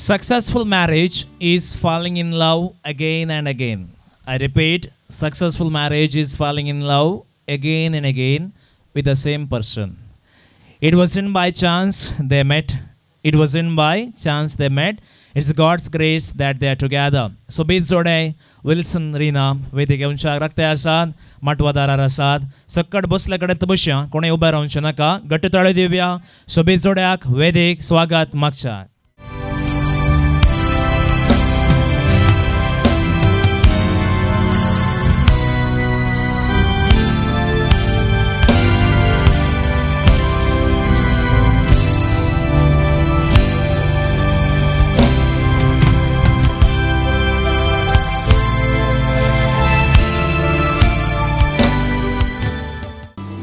Successful marriage is falling in love again and again. I repeat, successful marriage is falling in love again and again with the same person. It wasn't by chance they met. It wasn't by chance they met. It's God's grace that they are together. So बीज जोडे Wilson Reena वेदिके उंचा रखते आसाद मटवादारा रसाद सक्कड बसले कडे तबश्या कोणे उभे रावंचे नाका गट्ट ताळे दिवया. सो बीज जोड्याक वेदिक स्वागत मागच्या.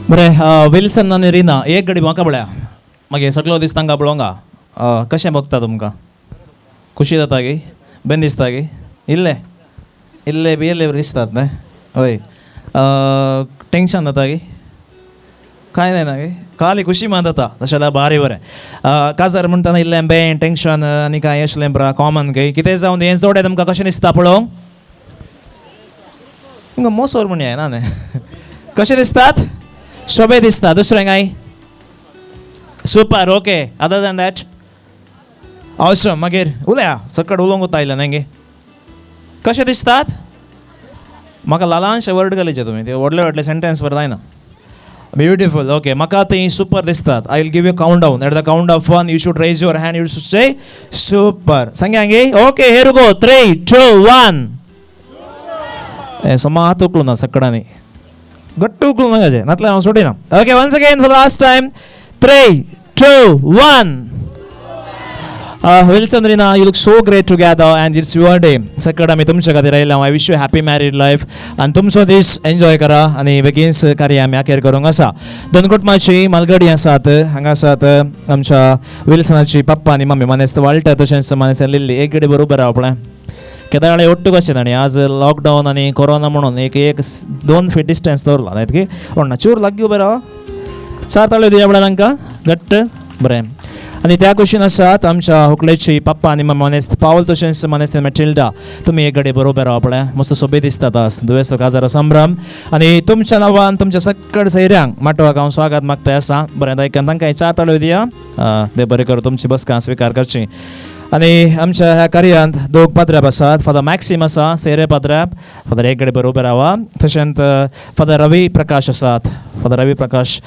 बरें विल्सन आनी रिना एक घडी म्हाका पळया मागीर सगळो दीस तांकां पळोवंका कशें बगता तुमकां खुशी जाता गे बेन दिसता गे इल्ले इल्ले बी इल्ले दिसतात न्हय हय टेंशन जाता गे कांय जायना गे खाली खुशी मान जाता तशें जाल्यार बारी बरें काजार म्हणटना इल्लें बेन टेंशन आनी कांय अशें बरा कॉमन गे कितें जावन हें जोडे तुमकां कशें दिसता पळोवंक तुमकां मोसोर म्हण येना न्हय कशें दिसतात शोभे दिसता दुसरें काय super okay other than that awesome मागीर उलया सकट उलोवंक वता आयलें न्हय गे कशें दिसतात म्हाका ल्हानशे वर्ड घालीचे तुमी ते व्हडले व्हडले सेंटेन्स बरें जायना ब्युटिफूल ओके म्हाका ती सुपर दिसतात I will give you count down at the count of 1 you should raise your hand you should say super सांगा गे ओके हियर गो 3 2 1 ए समा हात उकलो ना सकडांनी गट्टू उकळू नाकाचे नातल्यार हांव सोडिना okay once again for last time 3 2 1 Wilson Rina you look so great together and it's your day सकट आमी तुमचे खातीर आयला I wish you happy married life आनी तुमचो दीस एन्जॉय करा आनी बेगीनच कार्य आमी आखेर करूंक आसा. दोन कुटुंबाची मालगडी आसात हांगा आसात आमच्या विल्सनाची पप्पा आनी मम्मी मनेस्त वाळटा तशेंच मनेस्त लिल्ली एक घडी बरोबर राव पळय केदां वेळा ओट्टू कशें ताणी आज लॉकडावन आनी कोरोना म्हणून एक 2 फीट डिस्टन्स दवरला न्हय की ना चूर लागीं उबे राव 7 ताळयो दिया पळय तांकां घट्ट बरें. आनी त्या कुशीन आसात आमच्या हुकलेची पप्पा आनी मम्मा मनेस्त पावल तशेंच मनेस्त मेटिल्डा तुमी एक घडी बरोबर राव पळय मस्त सोबे दिसतात आज दुवेसो काजार संभ्रम आनी तुमच्या नांवान तुमच्या सक्कड सैऱ्यांक माटवाक हांव स्वागत मागता आसा. बरें दायकन तांकां 4 ताळयो दिया देव बरें करूं तुमची बसका स्विकार करची. आनी आमच्या ह्या कार्यांत दोग पाद्रॅप आसात फादर मॅक्सीम आसा सेरे पाद्रॅप फादर एक घडी बरोबर रावा तशेंच फादर रवी प्रकाश आसात फादर रवी प्रकाश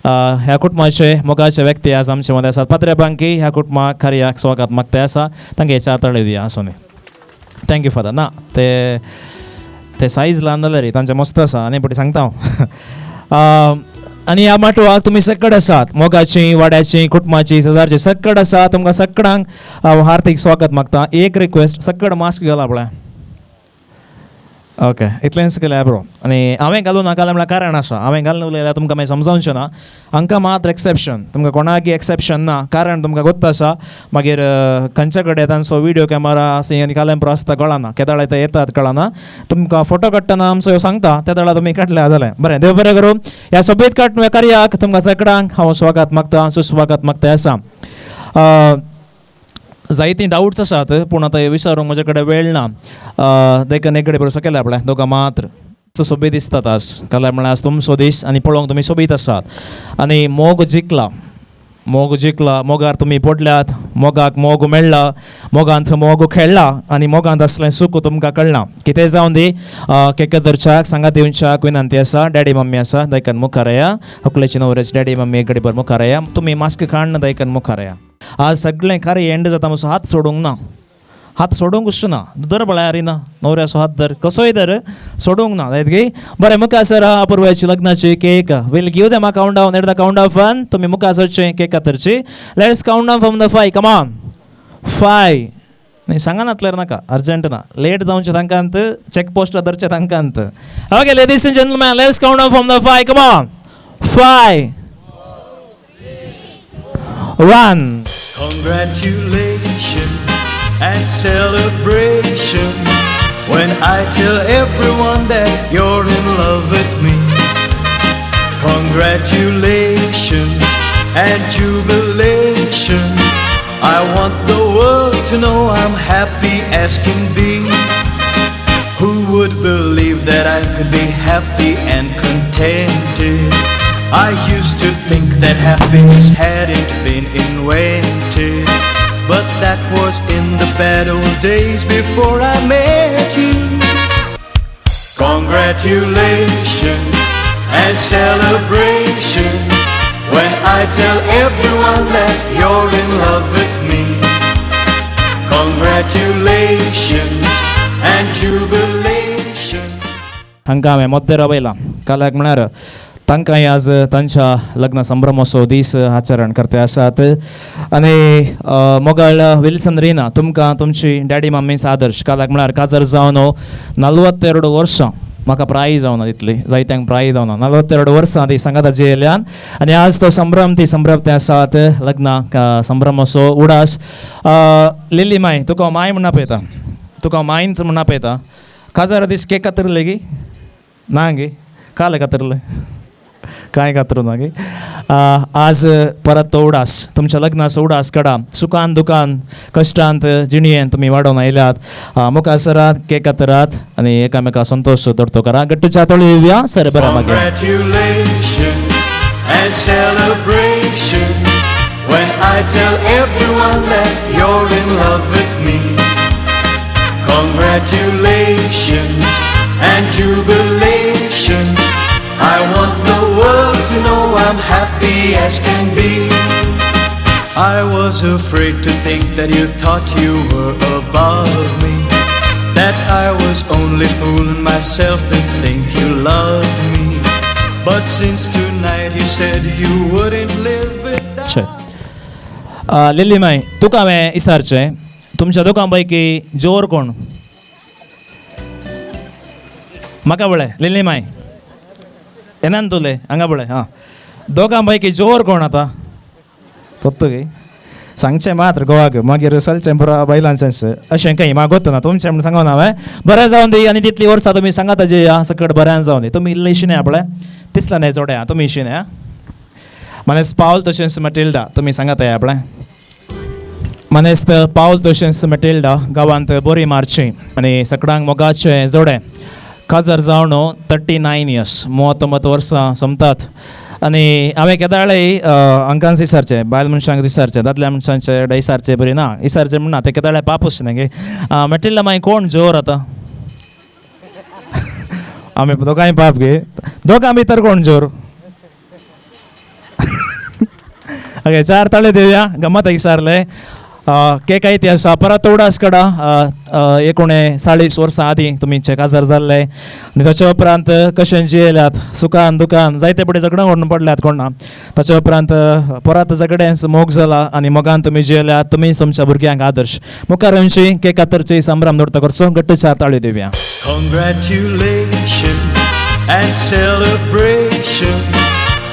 ह्या कुटुंबाचे मोगाचे व्यक्ती आज आमचे मदें आसात पाद्रॅपांकी ह्या कुटुंबाक कार्याक स्वागत मागता आसा तांकां 4 ताळयो दिया आसोनी थँक्यू फादर ना ते सायज ल्हान जाल्यार रे तांचें मस्त आसा आनी पटी सांगता हांव. आनी ह्या माटवाक तुमी सक्कड आसात मोगाची वाड्याची कुटुंबाची शेजारची सक्कड आसा तुमकां सक्कडांक हांव हार्दिक स्वागत मागता. एक रिक्वेस्ट सक्कड मास्क घाला पळय ओके इतलेंच केल्यार बरो आनी हांवें घालूं नाका म्हळ्यार कारण आसा हांवें घालून उलयल्यार तुमकां मागीर समजावचें ना हांकां मात्र एक्सेप्शन तुमकां कोणाकय एक्सेप्शन ना कारण तुमकां गोत्त आसा मागीर खंयच्या कडेन तांचो विडियो कॅमेरा आनी कालेंप्रो आसता कळना केदाळे ते येतात कळना तुमकां फोटो काडटना आमचो सांगता त्या वेळार तुमी काडल्या जालें बरें देव बरें करूं. ह्या सोबीत काडून कार्याक तुमकां सगळ्यांक हांव स्वागत मागता सुस्वागत मागता आसा. जायतीं डावट्स आसात पूण आतां विचारूंक म्हजे कडेन वेळ ना देखून एक घडी बरोसो केल्या पळय दोगां मात्र सोबीत दिसतात आज काल्यार म्हळ्यार आज तुमचो दीस आनी पळोवंक तुमी सोबीत आसात आनी मोग जिखला मोगार तुमी पडल्यात मोगाक मोग मेळ्ळा मोगांत मोग खेळ्ळा आनी मोगांत असलें सूख तुमकां कळना कितें जावन दी केकेदरच्याक सांगात दिवच्याक विनंती आसा डॅडी मम्मी आसा दायकन मुखार या हकलेची न्हवऱ्याची डॅडी मम्मी एक घडी भर मुखार या तुमी मास्क काडन दायकन मुखार या. आज सगळें कार्य एंड जाता मातसो हात सोडूंक ना हात सोडूंक ना धर पळय रिना न्हवऱ्याचो हात धर कसोय धर सोडूंक ना जायत गे. बरें मुखार सर अपूर्वाची लग्नाची cake we'll give them a count down at the count of 1 तुमी मुखार सरचें केक कातरची let's count down from the 5 come on 5 न्ही सांगा नातल्यार नाका अर्जंट ना लेट जावचें तांकांत चॅक पोस्ट धरचें तांकांत okay ladies and gentleman let's count down from the 5 come on 5 1 Congratulations and celebration when I tell everyone that you're in love with me. Congratulations and jubilation. I want the world to know I'm happy as can be. Who would believe that I could be happy and contented? I used to think that happiness hadn't been invented, but that was in the bad old days before I met you. Congratulations and celebration when I tell everyone that you're in love with me. Congratulations and jubilation. हंगामे मध्य बैला कालाक म्हळ्यार तांकांय आज तांच्या लग्न संभ्रमोत्सव दीस आचरण करते आसात आनी मोगाळ विल्सन रिना तुमकां तुमची डॅडी मम्मीस आदर्श कालाक म्हळ्यार काजर जावन 42 वर्सां म्हाका प्राय जावना तितली जायत्यांक प्राय जावना 42 वर्सां ती सांगाताची येयल्यान आनी आज तो संभ्रम ती संभ्रमते आसात लग्नाक संभ्रमोत्सव उडास लिली माय तुका माय म्हणून आपयता तुका मायच म्हणून आपयता काजार दीस केक कातरले गी ना गे काल कातरले काय कातरू ना गे आज परत तो उडास तुमच्या लग्नाचो उडास काडा सुखान दुखान कश्टांत जिणयेन तुमी वाडोवन आयल्यात मुखार सरात केक कातरात आनी एकामेका संतोष दरतो करा गट्टूच्या तळी येवया सर बरा मागीर Congratulations and celebration when I tell everyone that you're in love with me. Congratulations and jubilation. I want the world to know I'm happy as can be. I was afraid to think that you thought you were above me, that I was only fooling myself and think you loved me. But since tonight you said you wouldn't live without. Lily माय तुका हांवें विचारचें तुमच्या दोगां पैकी जोर कोण म्हाका पळय लिली माय येनान तुले हांगा पळय हां दोगां पैकी जोर कोण आतां तोत्तू गे सांगचें मात्र गोवाक मागीर चलचें पुरो बायलांचें अशें काही म्हाका गोत्तू ना तुमचें म्हण सांगून हांवें बरें जावन दी आनी तितली वर्सां तुमी सांगात ताजे या सकट बऱ्यान जावन दी तुमी इल्लें इशिने पळय तिसला न्हय जोड्या तुमी इशिने मनेस पावल तशेंच मटिल्डा तुमी सांगात या पळय मनेस पावल तशेंच मटिल्डा गांवांत बोरी मारची आनी सकडांक मोगाचे जोडे काजर जावन 39 इयर्स 39 वर्सां सोंपतात आनी हांवें केदाळें हांकांच विचारचें बायल मनशांक विचारचें दादल्या मनशांचे विचारचें बरी ना विचारचें म्हणना ते केदाळे पापूस न्ही गे मेटिल्ला मागीर कोण जोर आतां आमी दोगांय पाप गे दोगां भितर कोण जोर ओके 4 ताळे देवया गम्मत विचारले केक आयती आसा परत उडास काडा 39 वर्सां आदीं तुमीचे काजार जाल्ले आनी ताचे उपरांत कशें जियेल्यात सुखान दुखान जायते पडे झगडो व्हरून पडल्यात कोण ना ताचे उपरांत परत झगड्यांच मोग जाला आनी मोगान तुमी जियेल्यात तुमीच तुमच्या भुरग्यांक आदर्श मुखार आमची केक कातरची संभ्रम दवरता करचो गट्ट 4 ताळी दिवया Congratulations and celebration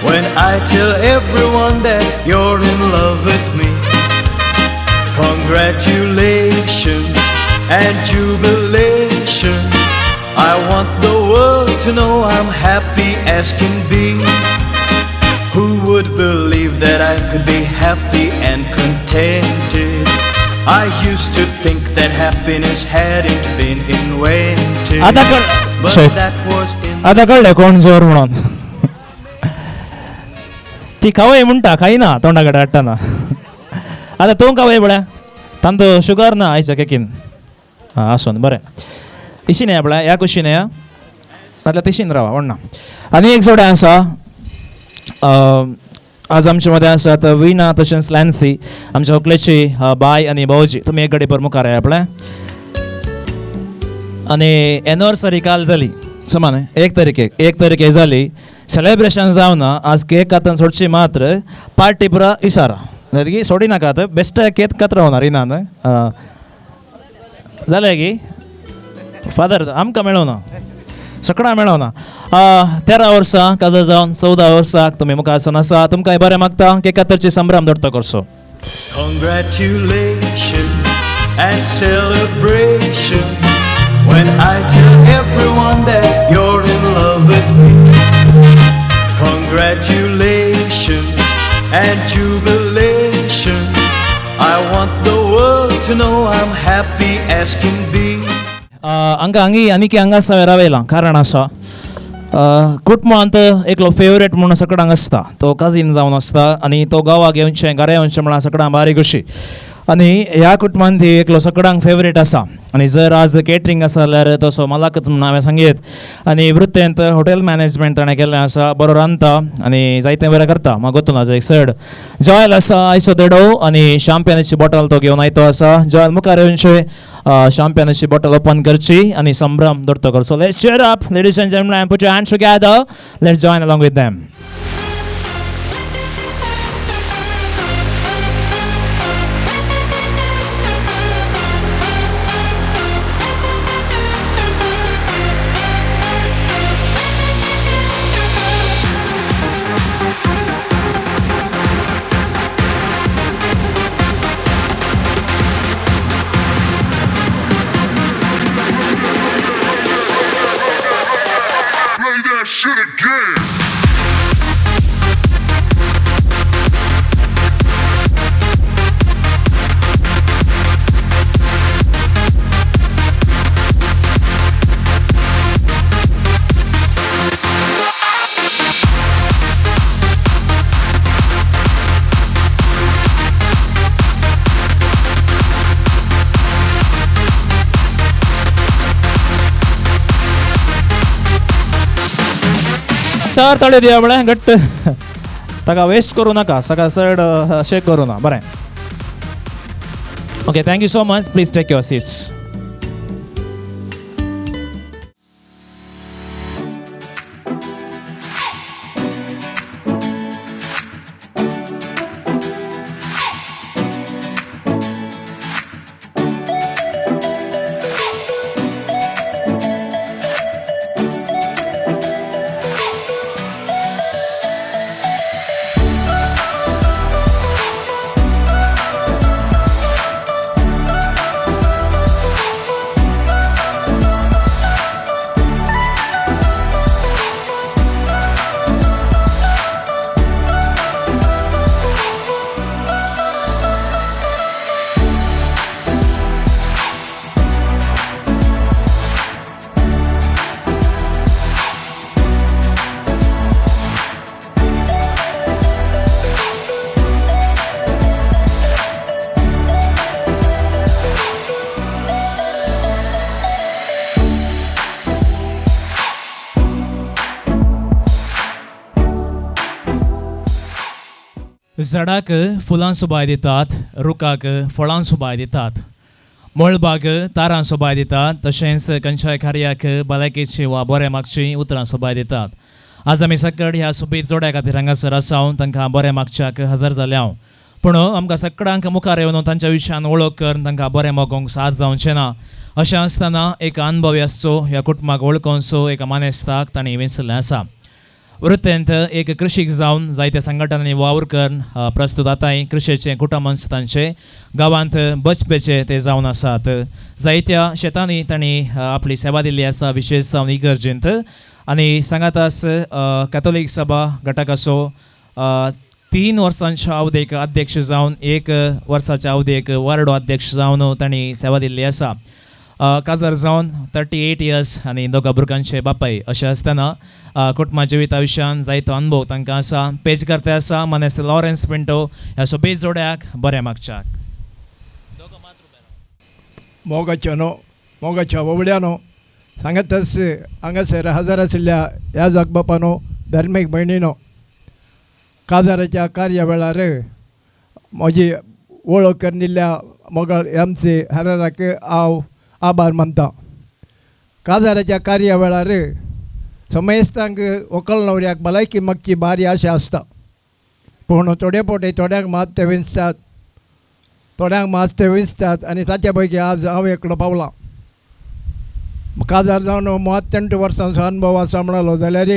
when I tell everyone that you're in love with me. Congratulations and jubilation. I want the world to know I'm happy as can be. Who would believe that I could be happy and contented? I used to think that happiness hadn't been invented, but that was in आता कळ्ळें कोण जोर म्हणून ती खवय म्हणटा खायना तोंडा कडेन हाडटाना आतां तूं खवय पळय तांदूळ शुगर ना आयच्या केकीन हां आसून बरें इशीन या पळय ह्या कुशीन या नाजाल्यार तिशीन रावा व्हडना आनी एक जोडे आसा आज आमचे मदें आसात विना तशेंच लॅन्सी आमच्या व्हंकलेची बाय आनी भावजी तुमी एक घडी पर मुखार या पळय आनी एनिवर्सरी काल जाली समान 1 तारीख जाली सेलेब्रेशन जावना आज केक कातन सोडची मात्र पार्टी पुरा इशारा की सोडी नाकात बेस्ट केक कातर होणार इनान जालें की फादर आमकां मेळोना सगळां मेळोना 13 वर्सां काजार जावन 14 वर्साक तुमी मुखार आसा तुमकां बरें मागता केक कातरची संभ्रम दवरता करचो Congratulations and celebration when I tell everyone that you're in love with me. Congratulations and jubilation. I want the world to know I'm happy as can be. हांगा आनी हांगा आसा रावयलां कारण आसा कुटुंबांत एकलो फेवरेट म्हणून सगळ्यांक आसता तो कजीन जावन आसता आनी तो गांवाक येवचें घरा येवचें म्हणून सगळ्यांक बारीक अशी आनी ह्या कुटुंबांत ती एकलो सगळ्यांक फेवरेट आसा आनी जर आज कॅटरिंग आसा जाल्यार तसो मलाकत म्हणून हांवें सांगीत आनी वृत्तेंत हॉटेल मॅनेजमेंट ताणें केल्लें आसा बरो रांदता आनी जायतें बरें करता म्हाका गोतून आसा एक सड जॉयल आसा आयसो देडो आनी शॅम्पियनाची बॉटल तो घेवन आयतो आसा जॉयल मुखार येवचें शॅम्पियनाची बॉटल ओपन करची आनी संभ्रम धरतो करचो let's cheer up ladies and gentlemen put your hands together let's join along with them. Play that shit again. चार ताळे दिया म्हळ्यार घट्ट ताका वेस्ट करूं नाका सकाळ चड शेक करूं ना बरें okay thank you so much please take your seats. झाडाक फुलां सोबाय दितात रुखाक फळां सोबाय दितात मळबाक तारां सोबाय दितात तशेंच खंयच्याय कार्याक भलायकेची वा बरें मागची उतरां सोबाय दितात. आज आमी सकट ह्या सोबीत जोड्या खातीर हांगासर आसाव तांकां बरें मागच्याक हजर जाल्याव पूण आमकां सगळ्यांक मुखार येवन तांच्या विशयान वळख करून तांकां बरें मागोवंक साथ जावचें ना. अशें आसतना एक अनुभवी आसचो ह्या कुटुंबाक वळखोवचो एका मानेस्ताक तांणी विंचल्लें आसा. वृत्तेंत एक कृषीक जावन जायत्या संघटनांनी वावर करून प्रस्तूत आतांय कृषीचे कुटुंब तांचे गांवांत बचपेचे ते जावन आसात. जायत्या शेतांनी तांणी आपली सेवा दिल्ली आसा विशेश जावन इगर्जेंत आनी सांगातास कॅथोलीक सभा घटक असो 3 वर्सांच्या अवधेक अध्यक्ष जावन 1 वर्साच्या अवधेक वार्डो अध्यक्ष जावन तांणी सेवा दिल्ली आसा. काजार जावन 38 इयर्स आनी दोगा भुरग्यांचे बापाय अशें आसतना कुटुंबा जिविता विशयान जायतो अनुभव तांकां आसा. पेज करते आसा मनेस लॉरेन्स पिंटो ह्या सोबीत जोड्याक बरें मागच्याक. मोगाच्या ववड्यानो सांगतच हांगासर हजर आशिल्ल्या ह्या जगबापानो धर्मीक भयणीनो काजाराच्या कार्यावेळार म्हजी वळख करिल्ल्या मोगाळ एम सी हराराक हांव आभार मानता. काजाराच्या कार्यावेळार समेस्तांक व्हंकल न्हवऱ्याक भलायकी मागची बारी आशा आसता पूण थोडे फावटी थोड्यांक मात ते विंचतात आनी ताचे पैकी आज हांव एकलो पावलां. काजार जावन 38 वर्सांचो अनुभव आसा म्हणलो जाल्यार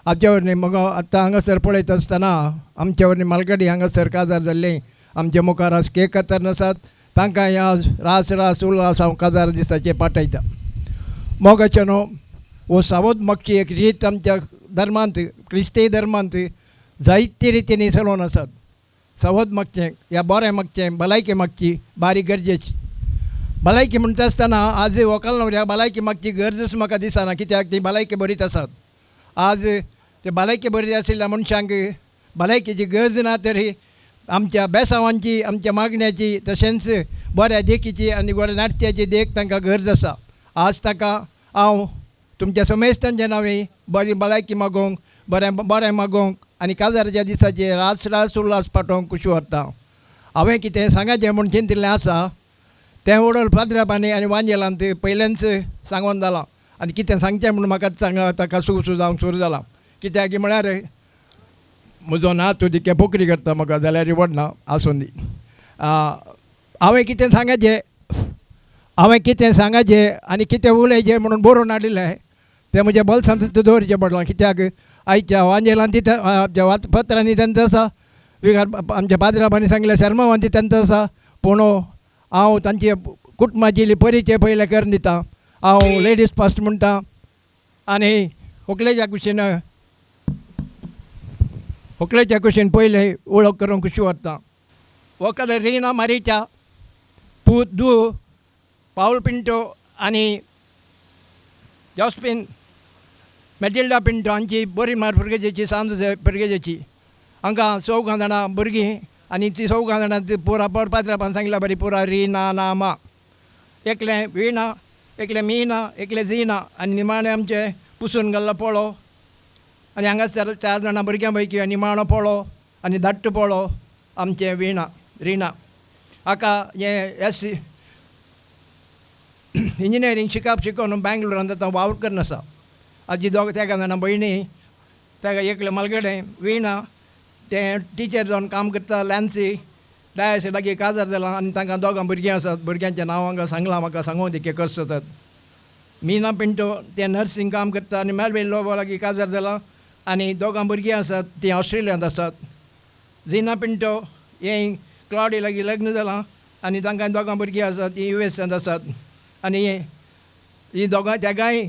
हाचे वरवीं म्हाका आतां हांगासर पळयत आसतना आमचे वरवीं मालगडी हांगासर काजार जाल्लीं आमचे मुखार आज केक कतरन आसात तांकां ह्या रास उल्हास हांव काजार दिसाचे पाठयता. मोगाचेनो वो सावध मागची एक रीत आमच्या धर्मांत क्रिस्ती धर्मांत जायते रितींनी चलोवन आसात. सावध मागचें या बरें मागचें भलायकी मागची बारी गरजेची. भलायकी म्हणटा आसतना आज व्हंकल न्हवऱ्याक भलायकी मागची गरजच म्हाका दिसना, कित्याक ती भलायकी बरीच आसात. आज ते भलायकी बरी आशिल्ल्या मनशांक भलायकेची गरज ना, तरी आमच्या बेसांवांची, आमच्या मागण्याची, तशेंच बऱ्या देखीची आनी बऱ्या नाट्याची देख तांकां गरज आसा. आज ताका हांव तुमच्या समेस्तांच्या नांवे बरी भलायकी मागोवंक, बरें मागोवंक आनी काजाराच्या दिसाचेर रास उल्हास पाठोवंक खुशी व्हरता. हांवें कितें सांगाचें म्हूण चिंतिल्लें आसा तें ओडोल पाद्रापांनी आनी वांजेलांत पयलेंच सांगून जालां. आनी कितें सांगचें म्हूण म्हाका सांगा ताका सुरू जावंक सुरू जाला. कित्याक म्हळ्यार म्हजो नातू तितकें पोकरी करता म्हाका, जाल्यार व्हडना आसून दी. हांवें कितें सांगाचें आनी कितें उलयचें म्हणून बरोवन हाडिल्लें तें म्हज्या बॉल्सांत दवरचें पडलां. कित्याक आयच्या वांजेलांत पत्रांनी तेंच आसा, आमच्या पाद्रापांनी सांगलें शर्मावांती तेंच आसा, पूण हांव तांचे कुटुंबाची परिचय पयले करून दिता. हांव लेडीज फर्स्ट म्हणटा आनी व्हंकलेच्या कुशीन पयले वळख करूंक खुशी व्हरता. व्हंकल रिना मारिचा, पूत दू पाऊल पिंटो आनी जॉस्पिन मॅटिल्डा पिंटो हांची बरी मार भुरगेची सांज भुरगेची. हांकां 14 जाणां भुरगीं आनी ती 14 जाणां पुरा पाद्रापान सांगल्या बरी पुरा रिना नामा, एकलें विणा, एकलें मिना, एकलें झिना आनी निमाणें आमचें पुसून घाल्लो पोळो. आनी हांगासर 4 जाणां भुरग्यां पैकी निमाणो पोळो आनी धाट्ट पोळो आमचें रिना. हाका हें इंजिनियरींग शिकोवन बँगलोरांत आतां वावर करून आसा. हाजी 2 जाणां भयणी, ताका एकलें मलगडें विणा, तें टिचर जावन काम करता लॅन्सी डायस लागीं काजार जालां आनी तांकां 2 भुरगीं आसात. भुरग्यांचें नांव हांगा सांगलां म्हाका, सांगूं ती कशें जातात. मिना पिंटो तें नर्सींग काम करता आनी मेलविल लॉ लागीं काजार जालां आनी 2 भुरगीं आसात, तीं ऑस्ट्रेलियांत आसात. झिना पिंटो हें क्लॉडी लागीं लग्न जालां आनी तांकां 2 भुरगीं आसात, तीं USAंत आसात. आनी हीं तेगाय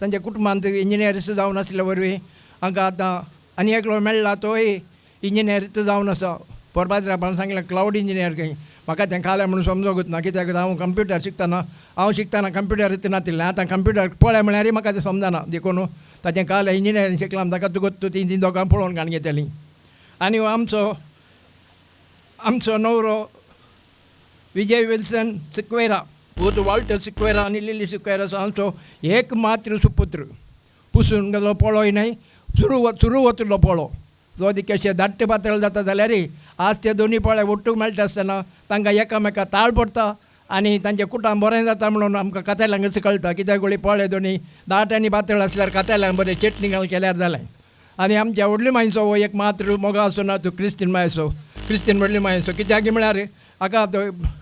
तांच्या कुटुंबांत इंजिनियरीच जावन आसल्या वरवीं हांकां आतां आनी एकलो मेळ्ळा, तोय इंजिनियरीच जावन आसा. पोरपाद्रापान सांगलें क्लावड इंजिनियर खंय. म्हाका तें कालें म्हणून समजोंकूच ना, कित्याक हांव कंप्युटर शिकताना कंप्युटर नातिल्लें. आतां कंप्युटर पळय म्हळ्यार म्हाका तें समजना. देखून ताचें कालें इंजिनियरींग शिकलां ताका तुगत तीं 2 पळोवन घाण घेतलीं. आनी आमचो न्हवरो विजय विल्सन सिक्वेरा, पूत वॉल्टर सिक्वेरा आनी लिली सिक्वेरा आमचो एकमात्र सुपुत्र. पुसून गेलो पोळोय न्हय, सुरू वतलो पोळो. जो कशें धाट्ट पातळ जाता जाल्यार आज ते दोनी पोळे वट्टूक मेळटा आसतना तांकां एकामेका ताळ पडटा आनी तांचें कुटाम बरें जाता म्हणून आमकां कातेल्यांक कळटा. कित्याक वळी पोळे दोनी दाट आनी पातळ आसल्यार कातेल्यांक बरें चटणी घाल केल्यार जालें. आनी आमच्या व्हडली मायसो हो एक मात्र मोगा आसूं ना, तूं क्रिस्तीन मायसो, क्रिस्तीन व्हडली मायसो. कित्याक म्हळ्यार हाका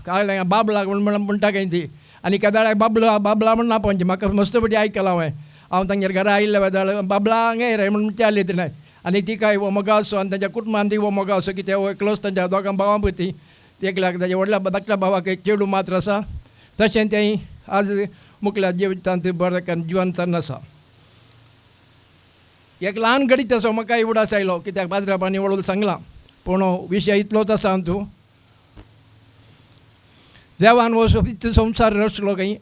काळ्या बाबला म्हणटा खंय ती, आनी केदाळ्याक बाबला म्हण नापोवचें. म्हाका मस्त बरी आयकलां हांव तांगेर घरा आयिल्ले वेदाळ बाबला हांगे रे म्हणून विचारली तिणें. आनी ती काय हो मोगा असो आनी ताच्या कुटुंबांत हो मोगा असो, कित्याक हो एकलोच तांच्या 2 भावां पती. एकल्याक ताच्या व्हडल्या धाकट्या भावाक एक चेडूं मात्र आसा. तशें तें आज मुखल्या जिवितांत बरें जिवन सारन आसा. एक ल्हान गडीत असो म्हाकाय उडास आयलो, कित्याक पाद्रापांनी वळून सांगलां, पूण विशय इतलोच आसा. तूं देवान हो संवसार रचलो खंय,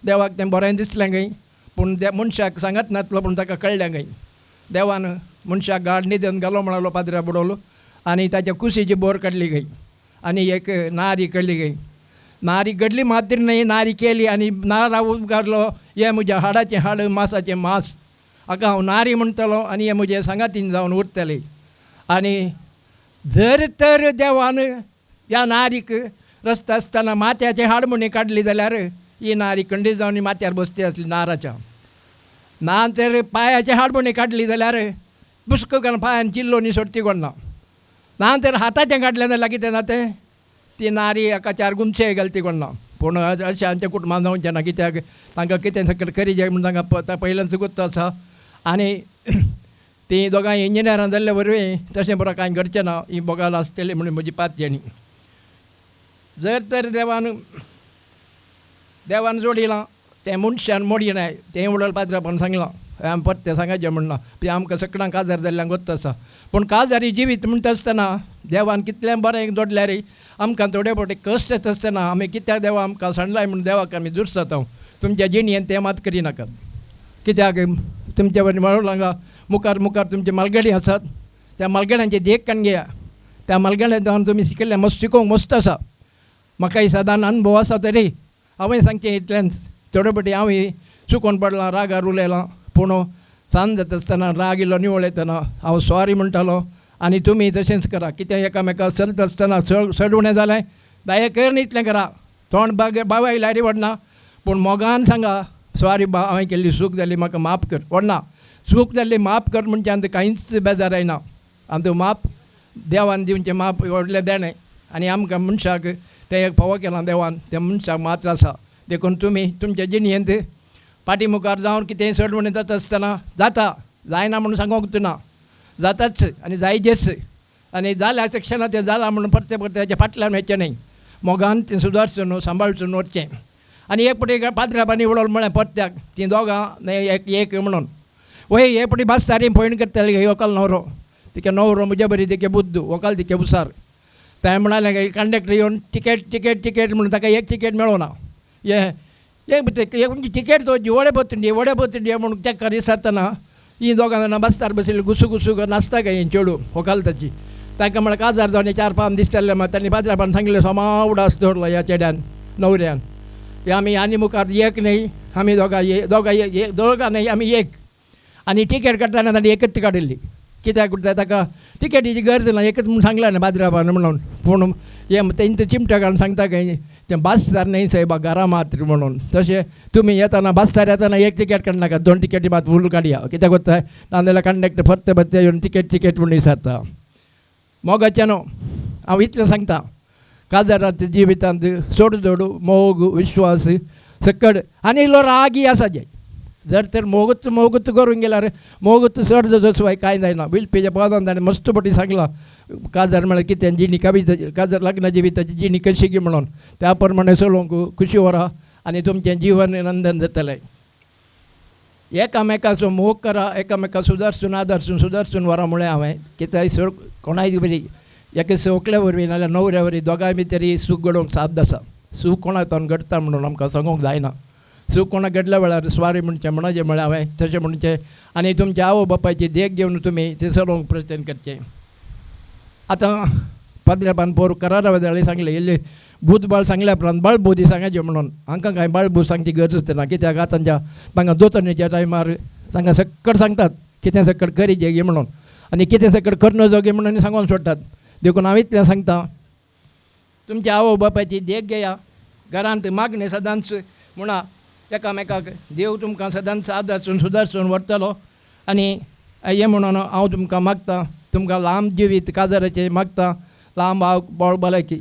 देवाक तें बरें दिसलें खंय, पूण मनशाक सांगत नासलो पूण ताका कळ्ळें खंय. देवान मनशाक गाड न्हिदून घालो म्हणालो पाद्रा बुडोलो आनी ताच्या कुशीची बोर काडली खंय आनी एक नारी काडली खंय. नारी घडली मात्र न्हय, नारी केली आनी नारा घातलो, हें म्हज्या हाडाचें हाड, मांसाचें मांस. हाका हांव नारी म्हणटलो आनी हे म्हजे सांगातीन जावन उरतले. आनी जर तर देवान ह्या नारीक रस्ता आसतना माथ्याचें हाड म्हणून काडली जाल्यार ही नारी खंडीत जावन माथ्यार बसती आसली नाराच्या. ना तर पांयाचें हाड म्हणून काडली जाल्यार बुस्क घालून पांयान चिल्लो न्ही सोडती कोणना. ना तर हाताचें काडलें जाल्यार कितें जाता, ती नारी हाका 4 गुमचे घालती कोणना. पूण अशें आमच्या कुटुंबांत जावचें ना, कित्याक तांकां कितें सकट करिचें म्हूण तांकां पयल्याच गुत्त आसा. आनी ती दोगांय इंजिनियरां जाल्ले वरवीं तशें बरो कांय घडचें ना, ही बोगाल आसतली म्हणून म्हजी पातयेणी. जर तर देवान जोडिलां तें मनशान मोडिनाय, तें उडोल पाद्रापान सांगलां. आमी परतें सांगाचें म्हणना, तें आमकां सगळ्यांक काजार जाल्ल्यांक गोत्त आसा. पूण काजारी जिवीत म्हणटा आसतना देवान कितलें बरें जोडल्या रे आमकां थोडे फावटी कश्ट आसतना आमी कित्याक देवा आमकां सांडलाय म्हणून देवाक आमी दुरसत तुमच्या जिणयेन तें मात करिनाकात कित्याक तुमच्या बरें मेळूंक हांगा मुखार मुखार तुमचे मालगडी आसात त्या मालगड्यांचे देख काण घेया त्या मालगड्यान जावन तुमी शिकिल्लें मस्त शिकोवंक मस्त आसा म्हाकाय सदांच अनुभव आसा तरी हांवें सांगचें इतलेंच थोडे फावटी हांवूय चुकोवन पडलां रागार उलयलां पूण सांज जाता आसतना राग इल्लो निवळ येतना हांव सॉरी म्हणटालो आनी तुमी तशेंच करा कित्याक एकामेकाक चलता आसतना सडवणें जालें दाये कर न्ही इतलें करा तोंड बाबाय लायरी व्हडना पूण मोगान सांगा सॉरी बा हांवें केल्ली चूक जाली म्हाका माफ कर व्हडना चूक जाल्ली माफ कर म्हणजे आमकां कांयच बेजार येना आनी तो माफ देवान दिवचें माफ व्हडलें देणें आनी आमकां मनशाक तें एक फावो केलां देवान त्या मनशाक मात्र आसा देखून तुमी तुमच्या जिणयेंत फाटी मुखार जावन कितेंय सडवणें जाता आसतना जाता जायना म्हणून सांगूंक ना जाताच आनी जायचेच आनी जाल्या क्षणां तें जालां म्हणून परते परते तेच्या फाटल्यान वचचें न्ही मोगान तें सुदारचून सांबाळचून वचचें आनी एक फावटी पात्रांबांनी उडोवलें म्हळ्यार परत्याक तीं दोगां एक म्हणून वय हे फावटी बास्तारी पॉयंट करताले व्हंकल न्हवरो तिके न्हवरो म्हजे बरी तिके बुद्द व्हंकल तिके उसार ताणें म्हणालें कंडक्टर येवन टिकेट म्हणून ताका एक टिकेट मेळोना एक टिकेट तो वडे पोतंडी म्हणून ताका विचारतना ही दोगां जाणां बसतार बशिल्लीं गुसू नाचता काय हें चेडूं व्हंकल ताची ताका म्हळ्यार काजार जावन 4-5 दीस जाल्ले मात तांणी पात्रांबान सांगिल्लें सोमा उडास दवरलो ह्या चेड्यान न्हवऱ्यान हे आमी आनी मुखार एक न्ही आमी दोगां न्ही आमी एक आनी टिकेट काडटाना ताणी एकच काडिल्ली कित्याक करता ताका टिकेटीची गरज ना एकच म्हणून सांगलें न्ही बाजराबान म्हणून पूण हे तेंचे चिमट्या घालून सांगता काय तें बास्तार न्ही सायबा घरा मात्र म्हणून तशें तुमी येताना बास्तार येताना एक टिकेट काडनाका 2 टिकेटी मात फूल काडया कित्याक कोत्ताय नाजाल्यार कंडक्टर परते येवन टिकेट म्हणून विचारता मोगाचें न्हू हांव इतलें सांगता काजाराच्या जिवितांत सोड मोग विश्वास सकड आनी इल्लो रागी आसा जे जर तर मोगूच करून गेल्यार मोगूच चड जसवाय कांय जायना विलपेच्या पदान ताणें मस्त पटी सांगलां काजार म्हळ्यार कितें जिणी काजार लग्न जिविताची जिणी कशी गी म्हणून त्या प्रमाणे चलोवंक खुशी व्हरा आनी तुमचें जिवन नंदन जातलें एकामेकाचो मोग करा एकामेकाक सुदारसून व्हरा म्हळें हांवें कित्याक चड कोणाय बरी एका सवकल्या वरवीं नाजाल्यार न्हवऱ्या वरवीं दोगांय भितर सूख घडोवंक साध्य आसा सूख कोणाक तावन घडटा म्हणून आमकां सांगूंक जायना सूख कोणाक घडल्या वेळार स्वारी म्हणचें म्हणाचें म्हळ्यार हांवें तशें म्हणचें आनी तुमच्या आवय बापायची देख घेवन तुमी तें चलोवंक प्रयत्न करचें आतां पाद्रेबान पोर करारा वेदाळी सांगलें इल्लें भूतबाळ सांगल्या उपरांत बळबुदी सांगायचें म्हणून हांकां कांय बळबूद सांगची गरज ना कित्याक आतांच्या तांकां दोतोनेच्या टायमार तांकां सक्कड सांगतात कितें सक्कड करीचें गे म्हणून आनी कितें सक्कड करनो जो गे म्हणून सांगून सोडटात देखून हांव इतलें सांगता तुमच्या आवय बापायची देख घेया घरांत मागणें सदांच म्हणा एकामेकाक देव तुमकां सदांच आदारसून सुदारसून व्हरतलो आनी हें म्हणून हांव तुमकां मागतां तुमकां लांब जिवीत काजाराचें मागतां लांब बोळ भलायकी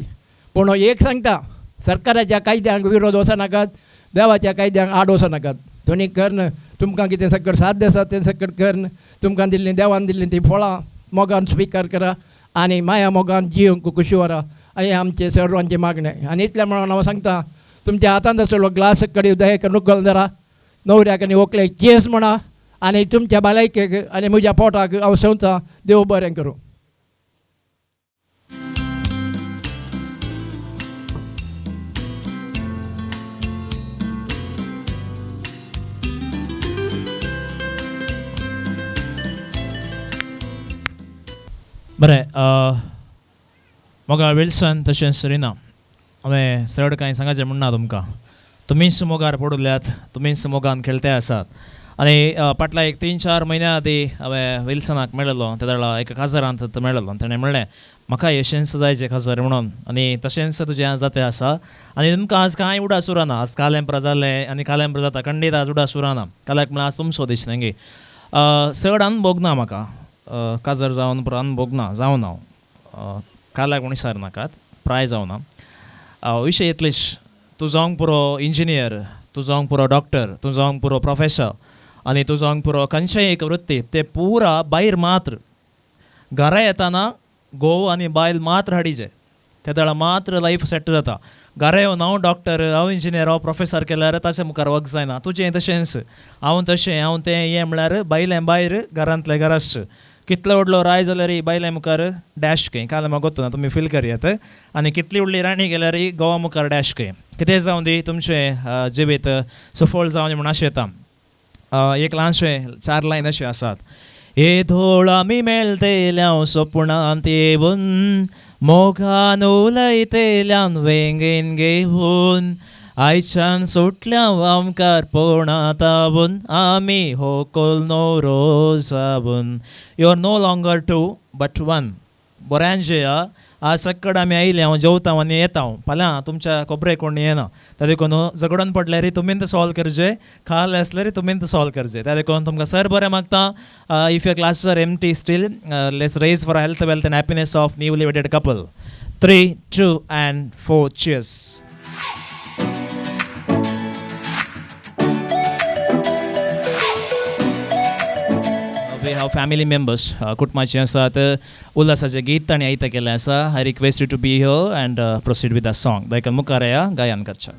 पूण एक सांगता सरकाराच्या कायद्यांक विरोध वचनाकात देवाच्या कायद्यांक आड वचनाकात दोनी करन तुमकां कितें सकट साध्य आसा तें सकट करन तुमकां दिल्लीं देवान दिल्लीं तीं फळां मोगान स्विकार करा आनी माया मोगान जियोंक खुशी व्हरा हें आमचें सर्वांचें मागणें आनी इतलें म्हणून हांव सांगता तुमच्या हातांत आसलो ग्लास कडेन उदक नुकल धरा न्हवऱ्याक आनी व्हंकलेक चेस म्हणा आनी तुमच्या भलायकेक आनी म्हज्या पोटाक हांव सांगता देव बरें करूं बरें मोगाळ विल्सन तशेंच रिना हांवें चड कांय सांगाचें म्हणना तुमकां तुमीच मोगार पडुल्ल्यात तुमीच मोगान खेळते आसात आनी फाटल्या 3-4 म्हयन्या आदीं हांवें विल्सनाक मेळिल्लो त्या वेळा एका काजारांत मेळिल्लो ताणें म्हणलें म्हाका यशेंच जायचें काजार म्हणून आनी तशेंच तुजें जातें आसा आनी तुमकां आज कांय उडास उरना आज कालेंप्र जालें आनी कालेंप्र जाता खंडीत आज उडास उरना काल्याक म्हळ्यार आज तुमचो दीस न्ही चड अनुभव ना म्हाका काजार जावन पुरो अनुभव ना जावन हांव काल्याक म्हूण विचारनाकात प्राय जावना विशय इतलेच तूं जावंक पुरो इंजिनियर तूं जावंक पुरो डॉक्टर तूं जावंक पुरो प्रोफेसर आनी तूं जावंक पुरो खंयचेय एक वृत्ती ते पुरा भायर मात्र घरा येताना घोव आनी बायल मात्र हाडिचे त्या वेळा मात्र लायफ सेट जाता घरा येवन हांव डॉक्टर हांव इंजिनियर हांव प्रोफेसर केल्यार ताचे मुखार वख जायना तुजें तशेंच हांव तशें हांव तें हें म्हळ्यार बायलें भायर घरांतलें घराच कितलो व्हडलो राय जाल्यार बायले मुखार डॅश खंय काल म्हाका गोत्तो ना तुमी फील करयात आनी कितली व्हडली राणी गेल्यार गोवा मुखार डॅश खंय कितें जावं दी तुमचें जिबेत सफळ जावं दी म्हूण आशें येता एक ल्हानशें 4 लायन अशें आसात हे धोळ आमी मेळटल्यां सपनांत येवन मोगान उलयतल्यान वेंगेन घेवन आयच्यान सुटल्या आमकार पोणात आबून आमी हो कोलनो रोज साबून you are no longer two but one बऱ्यान जेया आज सक्कड आमी आयले हांव जेवता आनी येता फाल्यां तुमच्या कोपरे कोण येना त्या देखून झगडून पडल्यार तुमीन तें सॉल्व करचें खाल आसल्यार तुमीन तें सॉल्व करचें त्या देखून तुमकां सर बरें मागता if your classes are empty still let's raise for health wealth and happiness of newly wedded couple 3, 2 and 4 cheers. We have family members कुटुंबाचे आसात उल्हासाचें गीत ताणें आयता केलें आसा I request you to be here and proceed with the song देखून मुखार या गायन करच्या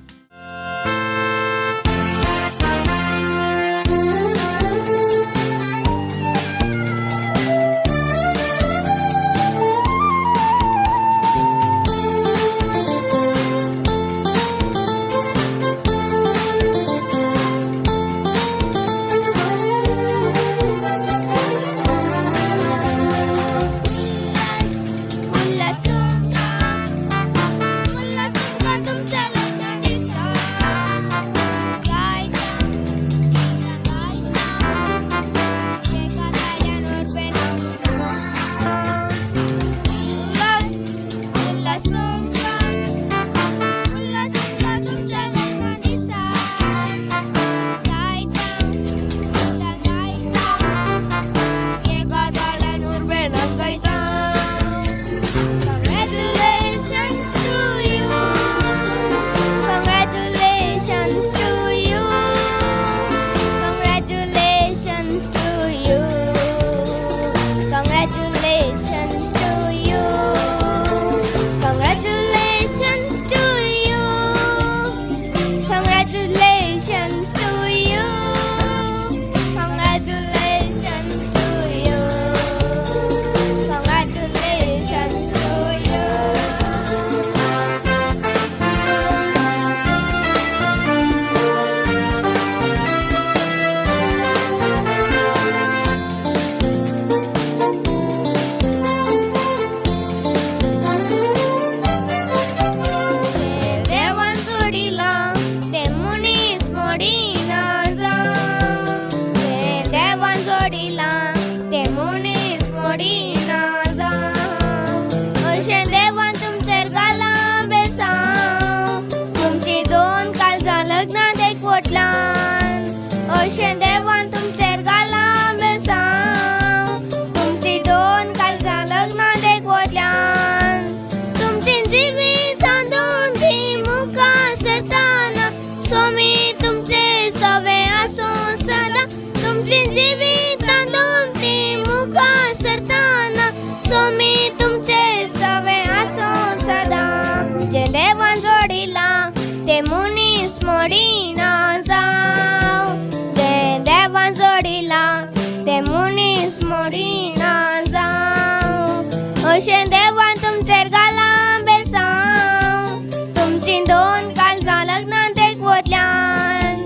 अशें देवान तुमचेर घालां बेसांव तुमची 2 काळजां लग्नांत एकवटल्यान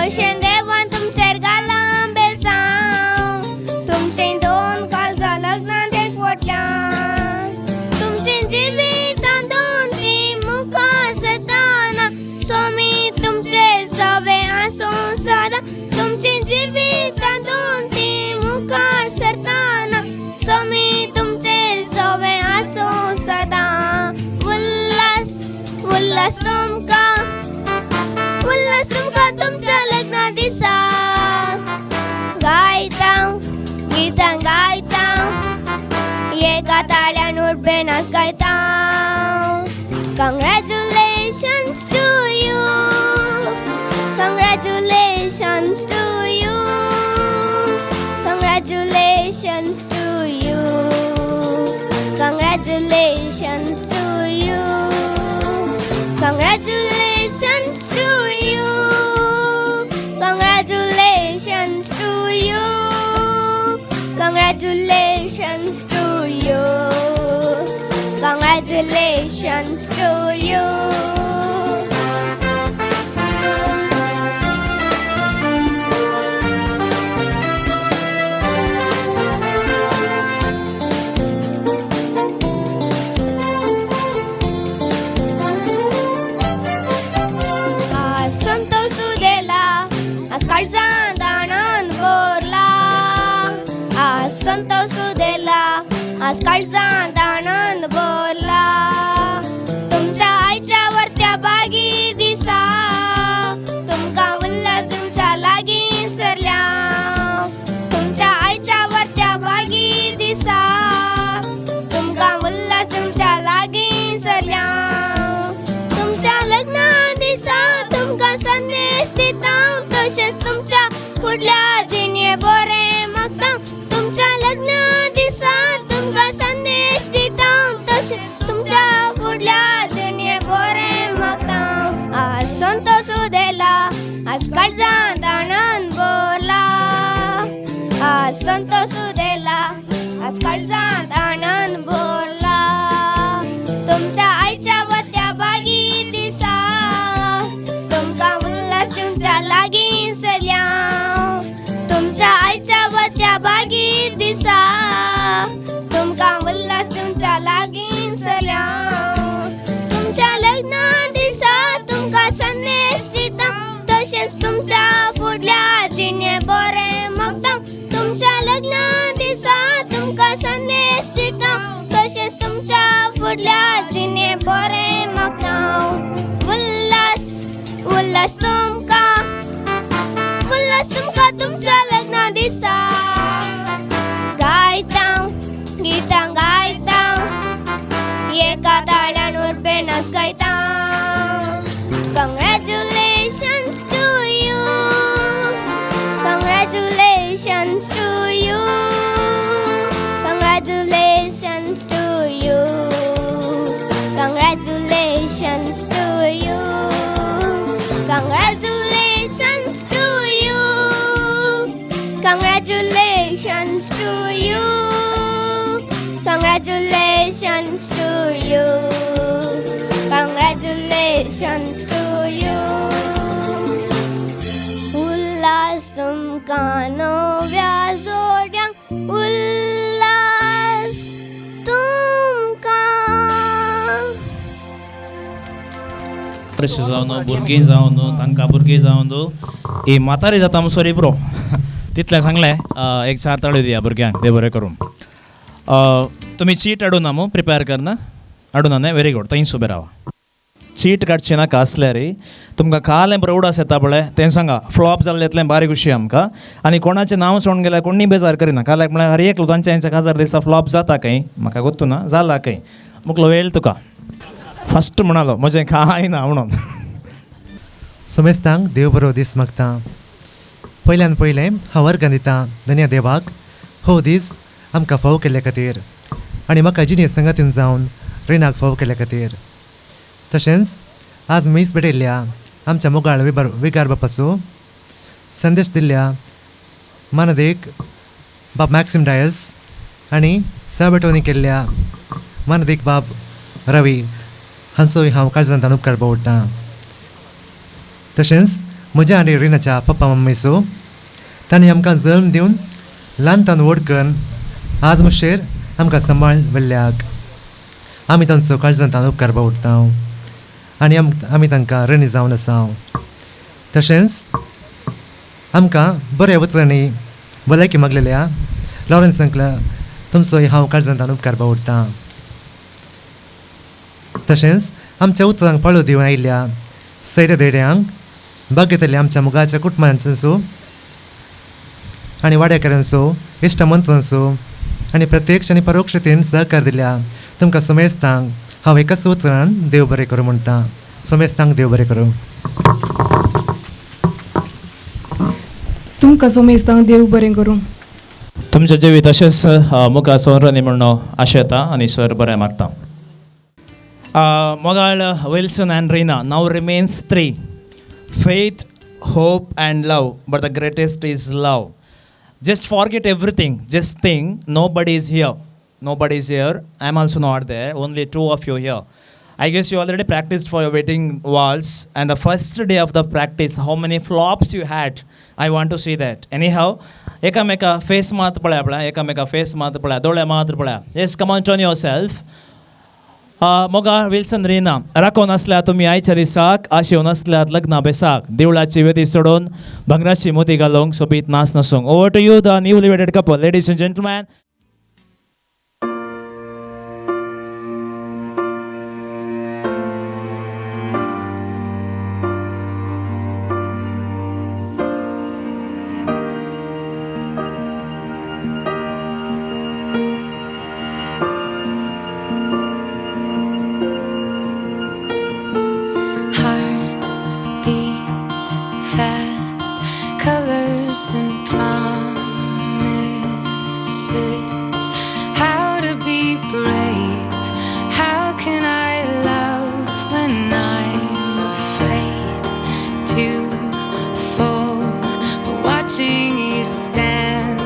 अशें देवान तुमचेर घालां बेसांव तुमची 2 काळजां लग्नांत एकवटल्यान तुमची जिवीत तांदून ती मुखार सरताना सोमी तुमचे सवे आसूं सदां तुमची जिवीत तांदून ती मुखार सरताना सोमी उल्हास तुमकां तुमच्या लग्ना दिसा गायता गितां गायता एका ताळ्यान उडबेनास गायता Congratulations to you Congratulations to you Congratulations to you Congratulations to you Congratulations to you Congratulations to you Congratulations संतोषुदेला आज काळजात आनंद भरला तुमच्या आईच्या वत्या बागी दिसा तुमका उल्हास तुमच्या लागी सल्या तुमच्या आईच्या वत्या बागी दिसा तुमका उल्हास तुमच्या लागी सल्या तुमच्या लग्ना दिसा तुमका संदेश दिता तसेच तुमच्या फुडल्या जिने बरे मगता तुमच्या लग्ना दिसा तुमका संदेश दिता तसेच तुमच्या फुडल्या जिने बरे मगता उल्हास उल्हास तुमका तुमच्या लग्ना दिसा गायता गीता गायता एका ताळ्यांवर पेनस गायता Congratulations to you. Congratulations to you. Congratulations to you. Congratulations to you. Congratulations to you. Congratulations to you. Congratulations to you. Congratulations to you. Ulhas तुमका नव्या जोड्यांक उल्हास तुमका प्रेस जावन भुरगीं जावन तांकां भुरगीं जावन ही म्हातारी जाता मुसोरी ब्रो तितलें सांगलें एक 4 ताळयो दिया भुरग्यांक देव बरें करूं तुमी चीट हाडूना मू प्रिपेर करना हाडूना न्हय वेरी गूड थंयच उबे रावा चीट काडची नाका आसल्यार तुमकां कालें प्रौढास येता पळय तें सांगा फ्लॉप जाल्लेतलें बारीक खुशी आमकां आनी कोणाचें नांव सोडून गेल्यार कोणी बेजार करिना काल्याक म्हळ्यार हर एक तांच्या 1000 दिसा फ्लॉप जाता खंय म्हाका गोत्तू ना जाला खंय मुकलो वेळ तुका फस्ट म्हणालो म्हजें कांय ना म्हणून सुमेस्तांक देव बरो दीस मागता पयल्यान पयलें हांव वर्गां दितां धन्य देवाक हो दीस आमकां फावो केल्ले खातीर आनी म्हाका जिने संगतीन जावन रिणाक फावो केल्ले खातीर तशेंच आज मीस भेटयल्ल्या आमच्या मोगाळ विगार बापाचो संदेश दिल्ल्या मानदेक बाब मॅक्सिम डायल्स आनी सहभेटोवणी केल्ल्या मानदेक बाब रवी हांचोय हांव काळजांतल्यान उपकार बावडटां तशेंच म्हज्या आनी रिणाच्या पप्पा मम्मीचो तांणी आमकां जल्म दिवन ल्हानपणान व्हड करून आज मुशेर आमकां सांबाळ व्हेल्ल्याक आमी तांचो काळजांतल्यान उपकार बावडटां आनी आमी तांकां ऋणी जावन आसा तशेंच आमकां बऱ्या उतरांनी भलायकी मागलेल्या लॉरन्सांक तुमचोय हांव काळजांतल्यान उपकार बावडटां तशेंच आमच्या उतरांक पाळो दिवन आयिल्ल्या सैर्य देड्यांक बागेतल्या आमच्या मुगाच्या कुटुंबांचो आनी वाड्याकारांचो इश्टमंत्रांचो आनी प्रत्यक्ष आनी परोक्ष रितीन सहकार दिल्या तुमकां सुमेस्तांक हांव एकाच उतरान देव बरें करूं म्हणटा सुमेस्तांक देव बरें करूं तुमकां सुमेस्तांक देव बरें करूं तुमचें जिवीत अशेंच मुखार सोंरनी म्हणून आशेता आनी सर बरें मागता मोगाळ Wilson end Rina now remains 3 faith, hope and love, but the greatest is love. Just forget everything. Just think nobody is here. Nobody is here. I'm also not there. Only 2 of you here. I guess you already practiced for your wedding waltz. And the first day of the practice, how many flops you had? I want to see that. Anyhow, एकामेका face मात पळया पळया एकामेका face मात पळया दोळे मात पळया. Yes, come on, turn yourself. Moga Wilson Rina राखो नासल्यार तुमी आयच्या दिसाक आशेव नासल्यार लग्ना बेसाक देवळाची वेदी सोडून भंगराची मोती घालूंक सोबीत नाच नासूंक over to you the newly wedded couple ladies and gentleman Watching you stand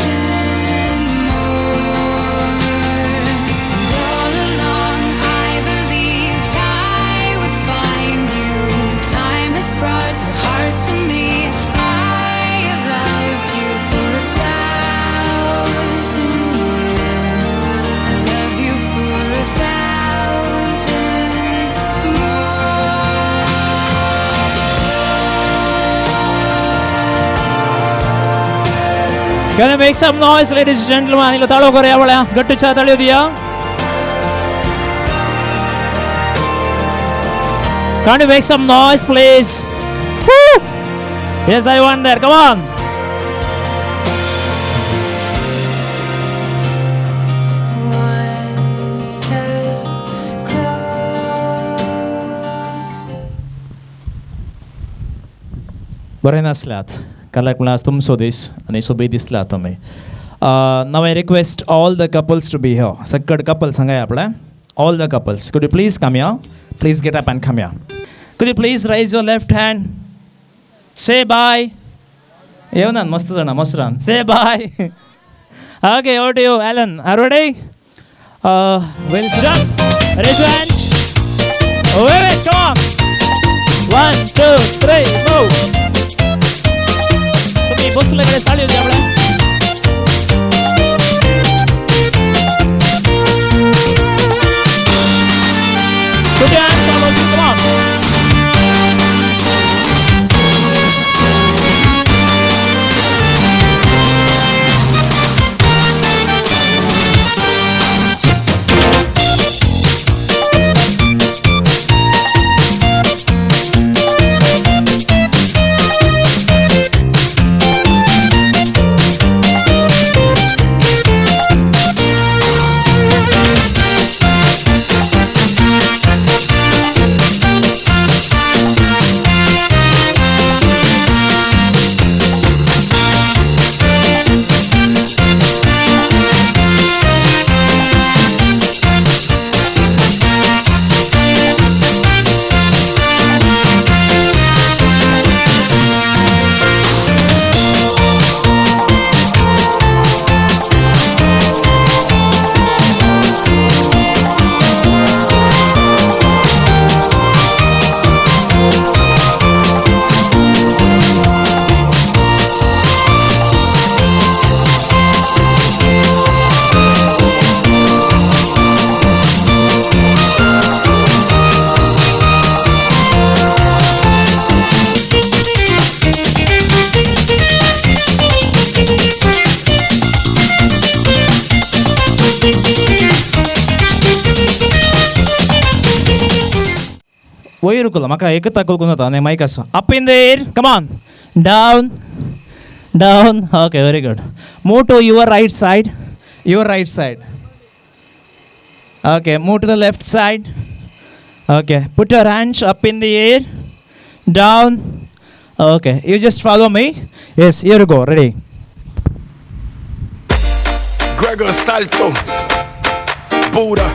and more. And all along I believed I would find you. Time has brought your heart to me. I have loved you for 1,000 years. I love you for 1,000 more. Can you make some noise, ladies and gentlemen? ಇಲ್ಲ ತಾಳೋಕೋರೆ ಅವಳ ಗಟ್ಟು ಚಾ ತಳಿಯೋದಿಯಾ? Can you make some noise, please? Woo! Yes, I want that. Come on. One step closer. बरें नासल्यात कालाक म्हणल्यार तुमचो दीस आनी सोबी दिसला तुमी. Now I request all the couples to be here. Sakkad couple सांगाय आपले. All the couples. Could you please come here? Please get up and come here. Could you please raise your left hand? Say bye. येवनान मस्त जाणा मस्त रान. Say bye. Okay, over to you, Alan. Are you ready? Will jump. Raise your hand. Wait, come on. 1, 2, 3, move. तुम्ही बसल्याकडे चालू होती आपल्या. Put your hands all over. Come on. वयर रुकलो म्हाका एकच ताकून जाता आनी मायक आसा. Up in the air. Come on. Down down. Okay, very good. Move to your right side. Your right side. Okay, move to the left side. Okay, put your hands up in the air. Down. Okay, you just follow me. Yes, here you go. Ready. Gregor Salto, Buddha,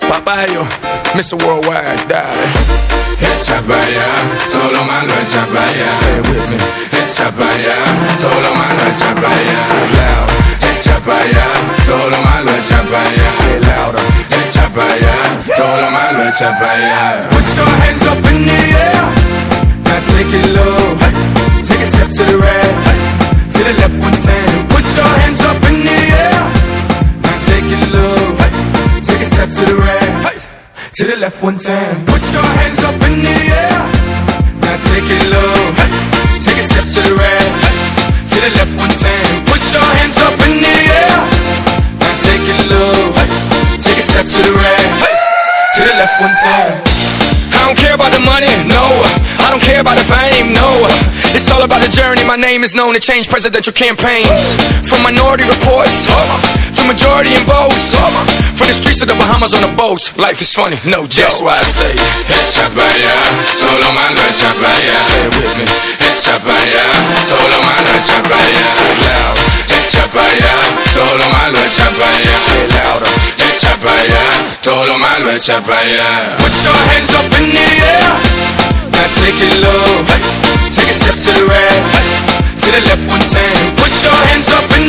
Papayo, Mr. Worldwide, darling. Echa pa' allá, todo lo malo echa pa' allá. Say it with me. Echa pa' allá, todo lo malo echa pa' allá. Say it loud. Echa pa' allá, todo lo malo echa pa' allá. Say it louder. Echa pa' allá, todo lo malo echa pa' allá. Put your hands up in the air. Now take it low. Take a step to the right, to the left 110. Put your hands up in the air. Now take it low. Take a step to the right, to the left 110. Put your hands up in the air. Now take it low. Take a step to the right, to the left 110. Put your hands up in the air. Now take it low. Take a step to the right, to the left 110. I don't care about the money, no. I don't care about the fame, no. It's all about the journey. My name is known to change presidential campaigns. From Minority Reports to majority in votes. From the streets of the Bahamas on the boats. Life is funny, no joke. That's why I say echa pa' allá, todo lo malo echa pa' allá. Say it with me. Echa pa' allá, todo lo malo echa pa' allá. Say it loud. Echa pa' allá, todo lo malo echa pa' allá. Say it louder. Echa pa' allá, todo lo malo echa pa' allá. Put your hands up in the air. Now take it low. Take a step to the right, to the left 110. Put your hands up in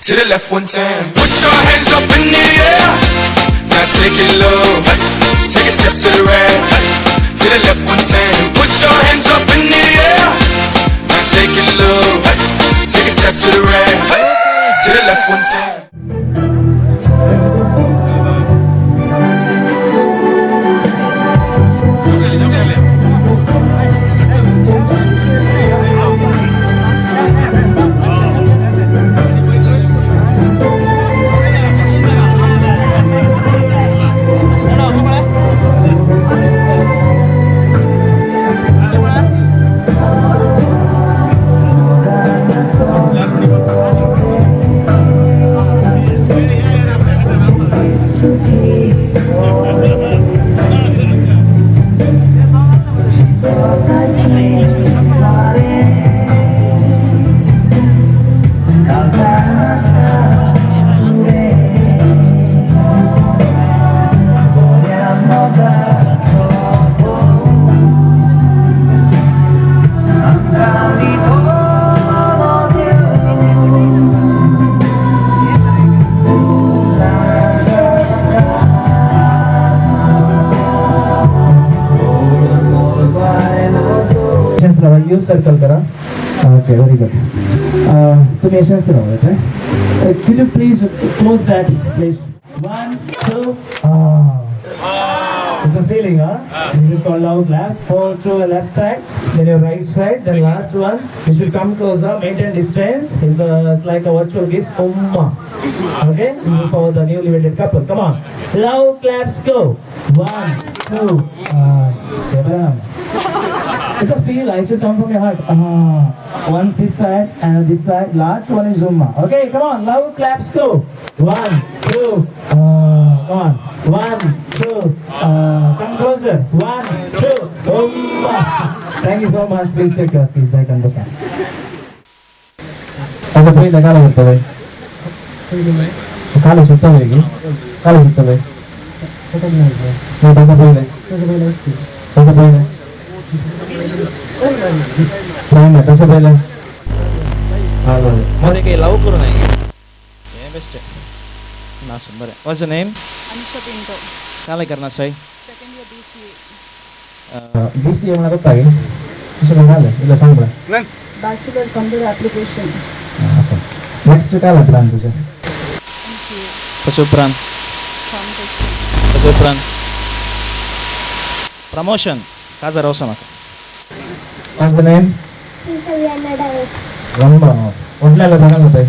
to the left one time. Put your hands up in the air. Now take it low. Take a step to the right. To the left one time. Put your hands up in the air. Now take it low. Take a step to the right. To the left one time. You circle करा okay very good तुम्ही यशस्वी राहा right could you please close that please 1 2 it's a feeling this is called loud clap fall to the left side then your right side then last one you should come closer maintain distance it's like a virtual kiss okay this is for the newly wedded couple come on loud claps go 1 2 it's a feel, I should come from your heart. One this side and this side. Last one is Zumba. Okay, come on, loud claps go. 1, 2, come on. 1, 2, come closer. 1, 2, Zumba. Thank you so much. Please take your seats back on the side. As a play, kala ittave. Kala suttave gi. Kala suttave. As a play. As a play. नाही तसं पहिलं मध्ये काही लावू करू नाही हे best आहे ना सुंदर आहे वॉज नेम ಅನುಷಾ ಪಿಂಟೋ काय करणार Sai second year BCA BCA मला ಗೊತ್ತಾಗಿ ಎಷ್ಟು ಬಂದಾಲೆ ಇಲ್ಲ सांग बरं ಬ್ಯಾಚುಲರ್ ಕಂಪ್ಯೂಟರ್ ಅಪ್ಲಿಕೇಶನ್ असं नेक्स्ट काय प्लॅन तुझे MCA पचोप्रान पचोप्रान प्रमोशन का जरा असं नका What's the name? Saviana Davis. Ramba. कुठल्याला जाणार होते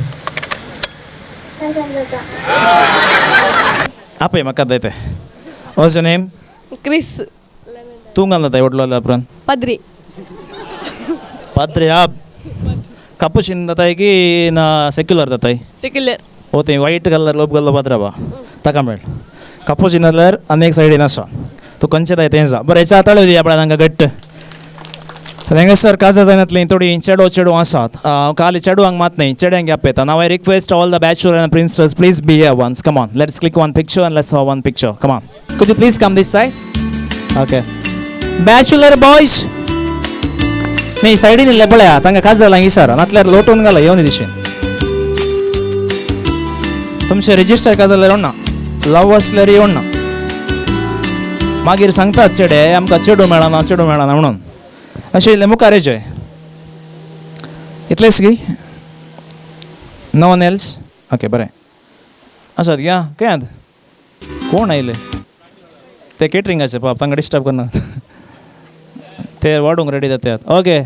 आपे मका देते वॉज नेम ಕ್ರಿಸ್ तू घालत आहे वडला आपण ಪದ್ರಿ पात्रे आप कापूशिन जाताय की ना सेक्युलर जाताय ಸೆಕ್ಯುಲರ್ हो ते वाईट कलर लोप घाललो पात्रा बा ताका मेळ कापूशिन जाल्यार आनी एक सायडीन आसा तू खंयचे जाय तें जा बरें हेच्या हाताळे दी आपल्या तांकां घट्ट थँगसर काजा जायनातली थोडी चेडो आसात खाली चेडवांक मात नाही चेड्यांक गॅप येता नाव I request all the bachelor and princess please be here once come on let's click one picture and let's have one picture come on could you please come this side okay bachelor boys मी सायडीन इल्ले पळया तांकां काज जाला हिसार नातल्यार लोटून घाला येवन दिशेन तुमचे रेजिस्टर का जाल्यार येवना लव आसल्यार येवना मागीर सांगतात चेडे आमकां चेडू मेळना म्हणून अशें इल्लें मुखार येचें इतलेंच गी नो वन एल्स ओके बरें आसात या केंत कोण आयले ते केटरिंगाचे पाप तांकां डिस्टर्ब करना ते वाडूंक रेडी जातात ओके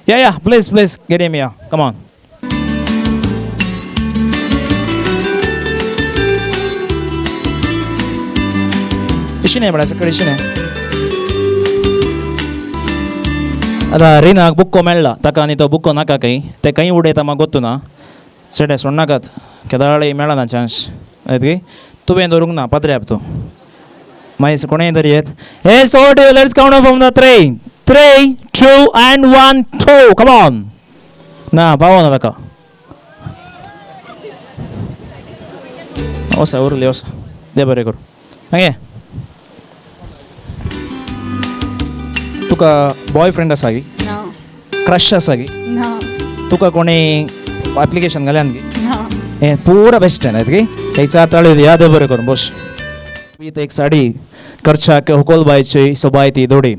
या प्लीज गेट हिम या कम ऑन इशिने बडा सकड इशिने आता रिनाक बुक्को मेळ्ळा ताका आनी तो बुक्को नाका खंय ते खंय उडयता म्हाका गोत्तू ना चेडे सोडनाकात केदाळी मेळना चान्स गे तुवें दवरूंक ना पात्र्याप तूं मागीर कोणेंय तरी येत हे सोट यू let's count from the 3 2 and 1 2 come on ना पावो ना ताका वसा उरली वसा दे बरें करूं हांगे तुका बॉयफ्रेंड आसा गी ना क्रश आसा गी ना तुका कोणी एप्लिकेशन घाल्यान गी ना हे पूरा बेस्ट आहे ना एक चार ताळी याद बरं करून बस एक साडी करच्याक हुकोलबायची सोबाय ती दोडी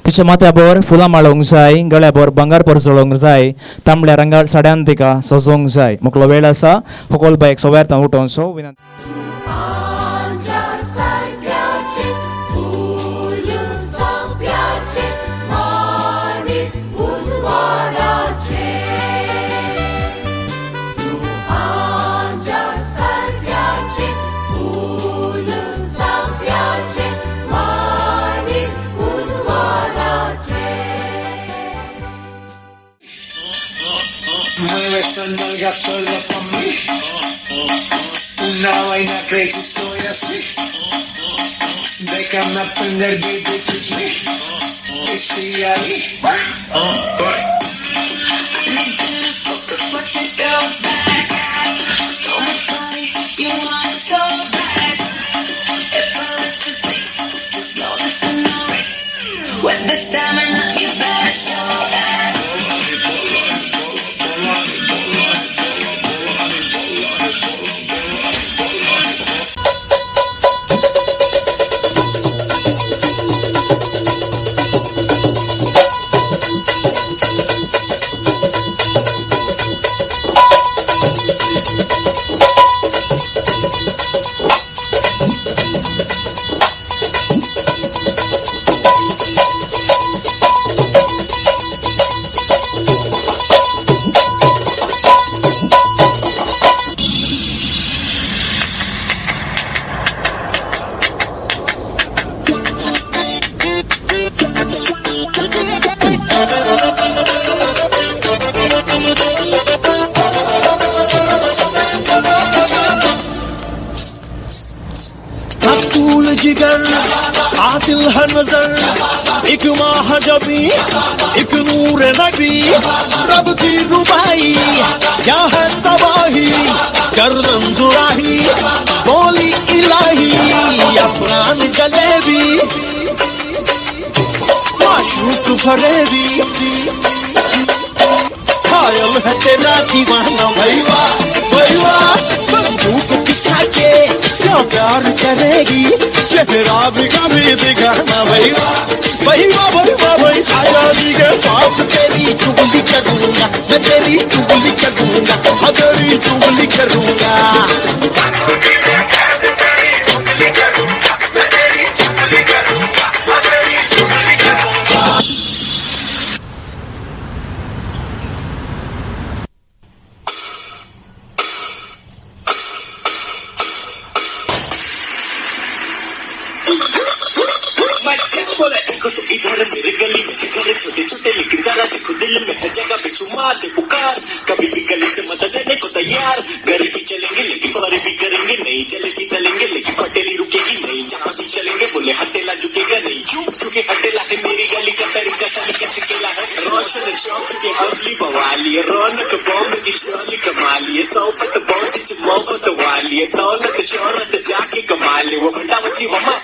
तिच्या माथ्यावर फुलां माळोवंक जाय गळ्यावर बंगार परचळोवंक जाय तांबड्या रंगार साड्यान तिका सजोवंक जाय मुकलो वेळ आसा हुकोलबायक सवेरता उठोवन सो विनंती Mueve esa nalga solo pa' mí. Una vaina crazy, soy así. Déjame aprender, baby, teach me. Y sigue ahí. Focus, watch it go back. So much body, you want it so bad. If I let you taste, just know this is no race. When this time I love you better show that. मकबूल जिगर आदिल है नजर एक महाजबी एक नूर नबी रब की रुबाई क्या है तबाही गर्दन जुराही बोली इलाही अफगान जलेबी माशूक फरेबी खायल है तेरा दीवाना भैया भैया बंदूक दिखा के क्या प्यार करेगी चेहरा भी कभी दिखाना भैया भैया भैया भाई आजादी के पास तेरी चुगली करूंगा मैं तेरी चुगली करूंगा हाँ तेरी चुगली करूंगा बोले देखो तो इधर मेरे गली में घर छोटे छोटे लेकिन जरा देखो दिल में है जगह बेशुमार से पुकार कभी भी गली से मदद देने को तैयार गरीबी चलेंगे लेकिन फौरी भी करेंगे नहीं चलेगी तलेंगे लेकिन पटेली रुकेगी नहीं जहाँ भी चलेंगे बोले हटेला झुकेगा नहीं क्योंकि हटेला है मेरी गली का तरीका तरीका सिकेला है रोशन चौक के अगली बवाली है रौनक बॉम्ब की शोली कमाली है सौफत बहुत मोहब्बत वाली है दौलत शोहरत जाके कमा ले वो घंटा बच्ची mamma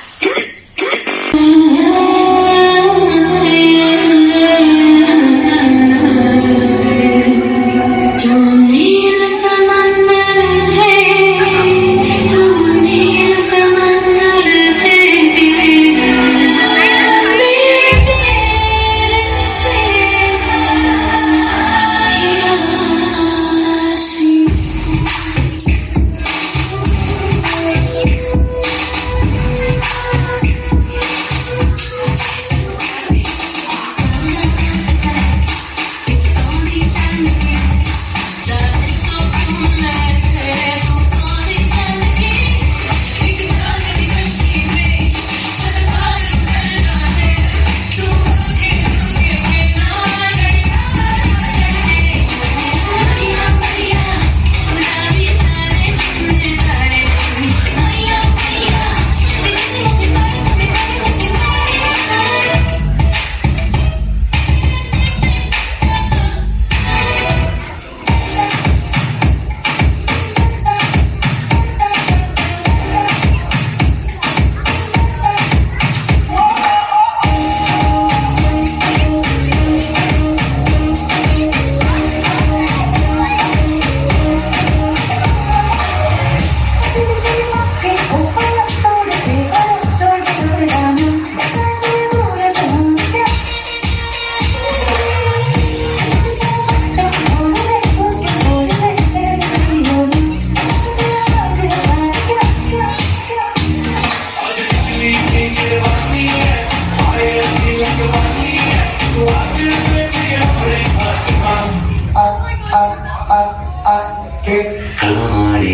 Como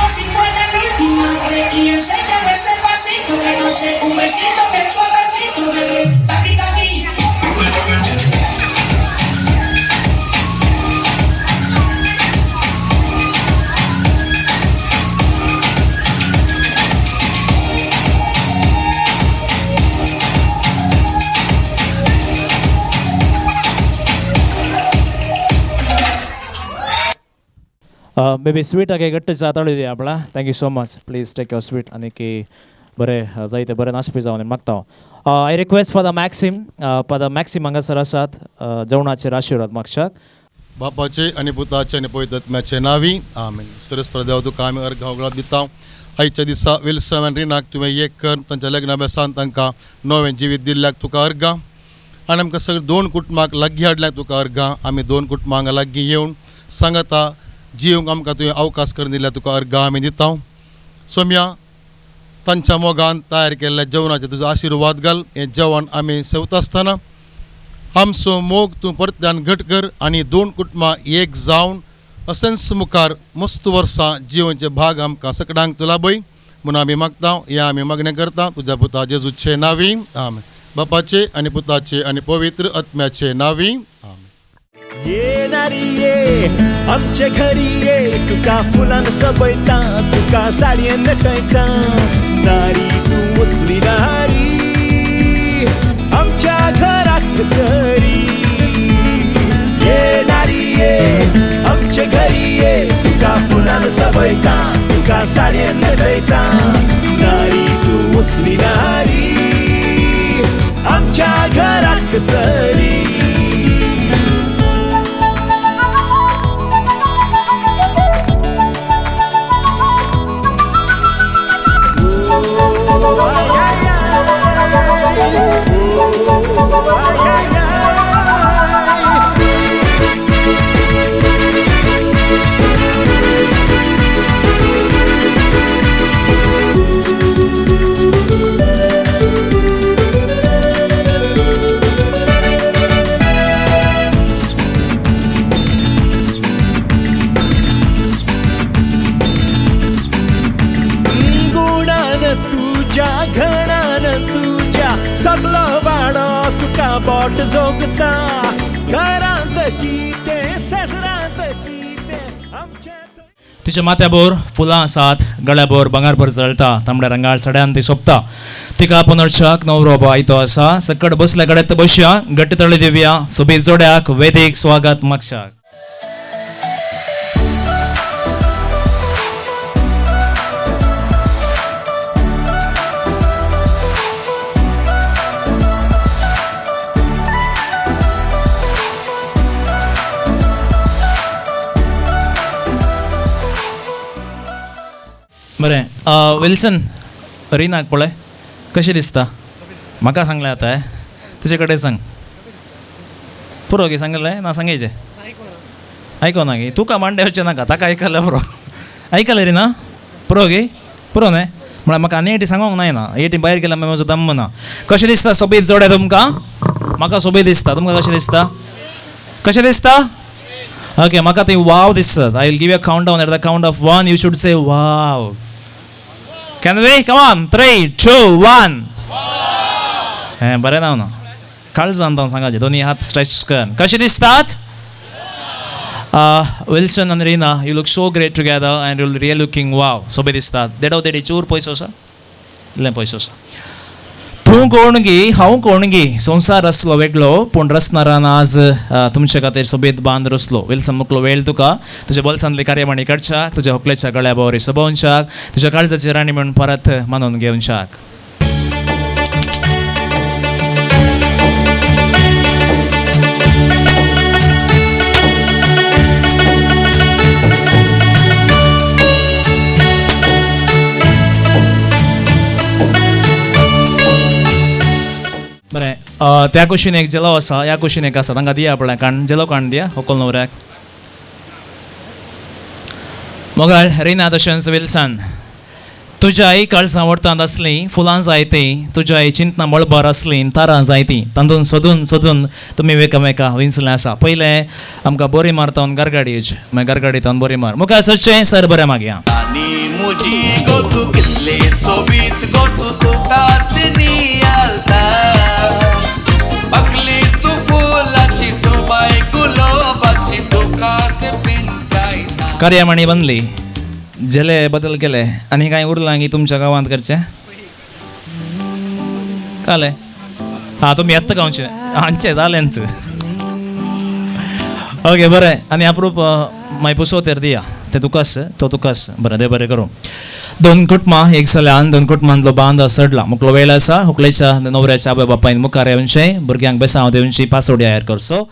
si fuera la última vez y enséñame ese pasito que no sé, un besito que suavecito, bebé, taqui taqui. Baby sweet आगे गट्ट जाताळू दी आपला thank you so much please take your sweet आणि की बरे जायते बरे नाशपी जावन मागता I request for the maxim हांगासर आसात जेवणाचेर आशिर्वाद मागशाक बापाचे आणि पुताचे आणि पवित्र आत्म्याचे नावी आमेन. सरस्पर देव तुका आमी अर्घ होगळात दिता. आयच्या दिसा विल्सन आनी रिनाक तुवें एक कर तांच्या लग्नाभ्यासान तांकां नवें जिवीत दिल्ल्याक तुका अर्घ आनी आमकां सगळें 2 कुटुंबाक लागीं हाडल्याक तुका अर्घ. आमी 2 कुटुंबांक लागीं येवन सांगता जिवंक आमकां तुवें अवकाश करून दिल्या तुका अर्घ आमी दिता. सोम्या तांच्या मोगान तयार केल्ल्या जेवणाचे तुजो आशिर्वाद घाल. हें जेवण आमी सेवता आसतना आमचो मोग तूं परत्यान घट कर आनी 2 कुटुंबां एक जावन असेंच मुखार मस्त वर्सां जिवनचे भाग आमकां सगळ्यांक तूं लाभय म्हणून आमी मागता. हें आमी मागणें करता तुज्या पुता जेजूचे नावी आमेन. बापाचे आनी पुताचे आनी पवित्र आत्म्याचे नावी आमेन. ये नारी ये आमच्या घरी ये तुका फुलान सबयता तुका साडयेन नटयता नारी तूं वचली नारी आमच्या घराक सरी ये नारी ये आमच्या घरी ये तुका फुलान सबयता तुका साडयेन नटयता नारी तूं वचली नारी आमच्या घराक सरी सगळं वाडो तुका बोट जोगता घरांत किते शेजरांत किते आमचे तिच्या माथ्याबोर फुलां आसात गळ्याबोर भांगारभर जळटा तांबड्या रंगाळ सड्यान ती सोंपता तिका पुनर्चाक नवरो आयतो आसा सकट बसल्या कडेन बसया गट्टी तळी दिवया सोबीत जोड्याक वेदीक स्वागत मागशाक बरें विल्सन रिनाक पळय कशें दिसता म्हाका सांगलें आतां तुजे कडेन सांग पुरो गे सांगलें ना सांगेचें आयकोना गे तुका मांड्यावचें नाका ताका आयकलें पुरो आयकलें रे ना पुरो गे पुरो न्हय म्हळ्यार म्हाका आनी एटी सांगोंक जायना एटी भायर गेल्यार म्हजो दम्म ना कशें दिसता सोबीत जोड्या तुमकां म्हाका सोबीत दिसता तुमकां कशें दिसता ओके म्हाका थंय वाव दिसता I will give you a count down at the count of 1 you should say wow Can we? Come on. 3, 2, 1. हें बरें ना न्हू काळजान जावन सांगाचें दोनी हात स्ट्रेच कर कशें दिसतात विल्सन आनी Rina you look so great together end you real looking wow सोबे दिसतात देडाव देडी चूर पयसो आसा इल्लें पयसो आसा तूं कोण गे हांव कोण गे संवसार आसलो वेगळो पूण रसनारान आज तुमचे खातीर सोबीत बांद रसलो विल्सन मुकलो वेळ तुका तुज्या बोल्सांतली कार्यवाणी काडच्याक तुज्या होकलेच्या गळ्या बोरी सबोवनशाक तुज्या काळजाची राणी म्हणून परत मानून घेवनशाक बरें त्या कुशीन एक जेलो आसा ह्या कुशीन एक आसा तांकां दिया आपल्या काण जेलो काण दिया व्हंकल न्हवऱ्याक. मोगाळ रिना तशेंच विल्सन, तुज्या आई काळजां वरतांत आसलीं, फुलां जायतीं, तुज्या आई चिंतना मळबार आसलीं, तारां जायतीं, तांदून सोदून सोदून तुमी एकामेकां विंचलें आसा. पयलें आमकां बोरी मारता गारगाडीज मागीर गारगाडीतून बोरी मार. मुखार सरचें सर बरें मागया. आणि मुजी गोतू कितले सोबीत गोतू तुका सिनियालता बकली तू फुलाची सोबाय गुलाबाची तुका पिंचायता. कार्यामणी बनली, जेले बदल केले आनी कांय उरलां की तुमच्या गांवांत करचें काले. हां तुमी येता गांवचे हांचे जालेंच. ओके बरें. आनी अप्रूप मागीर पुसोतेर दिया ते तुकास तो तुकास. बरें देव बरें करूं. दोन कुटुंबां एक जाल्यान दोन कुटुंबांतलो बांद सडला. मुकलो वेळ आसा व्हंकलेच्या न्हवऱ्याच्या आवय बापायन मुखार येवचें, भुरग्यांक बेसांव दिवची, पासोडी तयार करचो.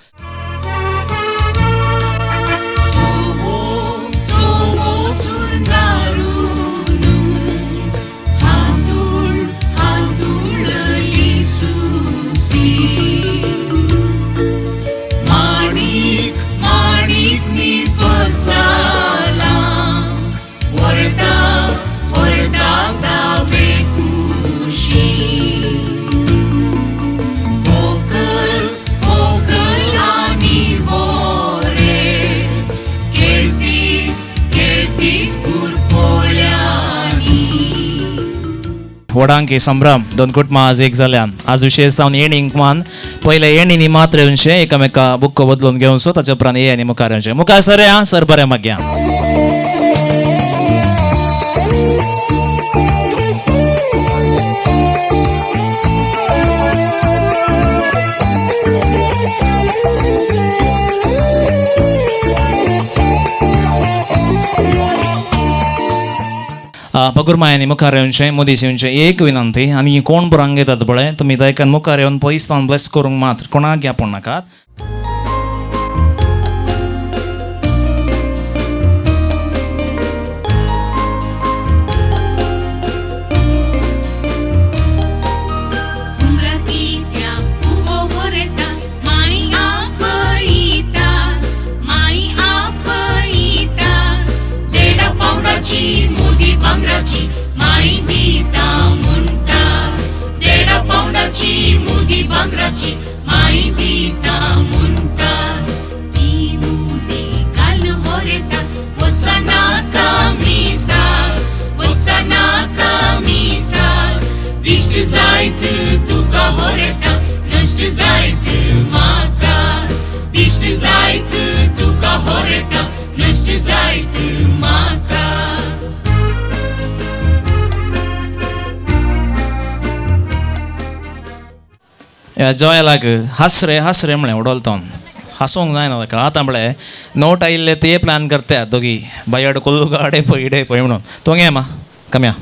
वडांकी संभ्रम दोन कुटुंबां आज एक जाल्यान. आज विशेष जावन येणीक मान पयले येणीनी मात्र येवचें, एकामेका बुक्को बदलून घेवचो, ताचे उपरांत येणी मुखार येवचें. मुखार सर या सर बरें मागया. पगुरमायांनी मुखार येवचें, मोदीस येवचें. एक विनंती आनी कोण बुरांक येतात पळय तुमी दयकान मुखार येवन पयस जावन ब्लेस करूंक मात्र कोणाक घेवूं नाकात. जॉयलाक हसरे हसरे म्हळें उडोलतो हसूंक जायना ताका. आतां म्हळें नोट आयिल्ले ते प्लॅन करतात दोगी बायड कोल्लू गाडे पयडे पळय म्हणून. तूं गे मा कम्या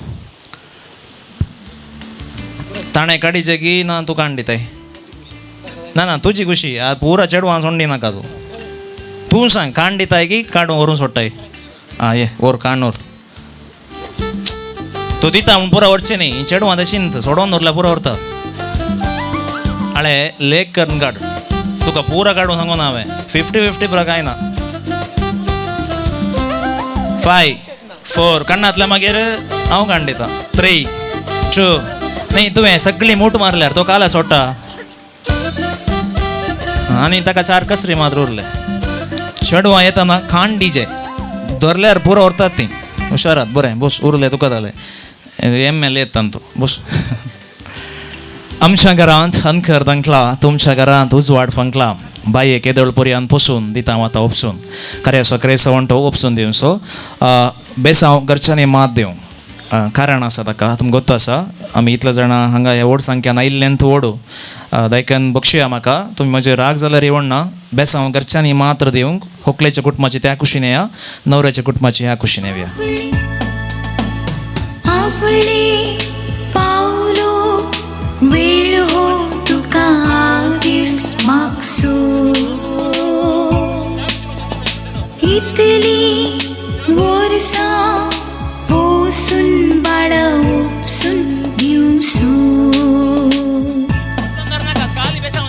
ताणें काडीचे की ना तूं काण दिताय. ना ना तुजी खुशी पुरा चेडवां सोंडी नाका तूं. तूं सांग काण दिताय की काडून व्हरून सोडटाय. आं ये व्हर काण व्हर. तूं दिता म्हूण पुरा व्हरचें न्ही. चेडवां तशी न्ही सोडोन दवरल्यार पुरा व्हरता. आळे लेग करून काड. तुका पुरा काडून सांगून हांवें 50-50 पुरा कांय ना. 5 4 काडनातल्या मागीर हांव काण दिता. 3 2 न्ही तुवें सगळी मूठ मारल्यार तो काला सोडटा आनी ताका 4 कसरी मात्र उरले. चेडवां येतना खाण डीजे धरल्यार पुरो व्हरतात तीं. हुशारात बरें बस उरलें तुका जालें. ML येता तूं बस. आमच्या घरांत अनखर तंकला, तुमच्या घरांत उजवाड फंकला. बाये केदळ पर्यंत पसून दिता वता उपसून खरेसो क्रेसो वंटो उपसून दिवचो. बेसांव घरच्यांनी मात दिवं कारण आसा ताका तुमकां गोत्तो आसा. आमी इतले जाणां हांगा ह्या व्हड संख्यान आयिल्ल्यान तूं ओडू दायकन बक्षुया म्हाका. तुमी म्हजे राग जाल्यार येवना. बेसांव घरच्यांनी मात्र दिवंक व्हंकलेच्या कुटुंबाची त्या कुशीन येया, न्हवऱ्याच्या कुटुंबाची ह्या कुशीन येवया. वेळ हो तुका मागसो इतली वर्सां पोसून बाळा उपसून दिवसो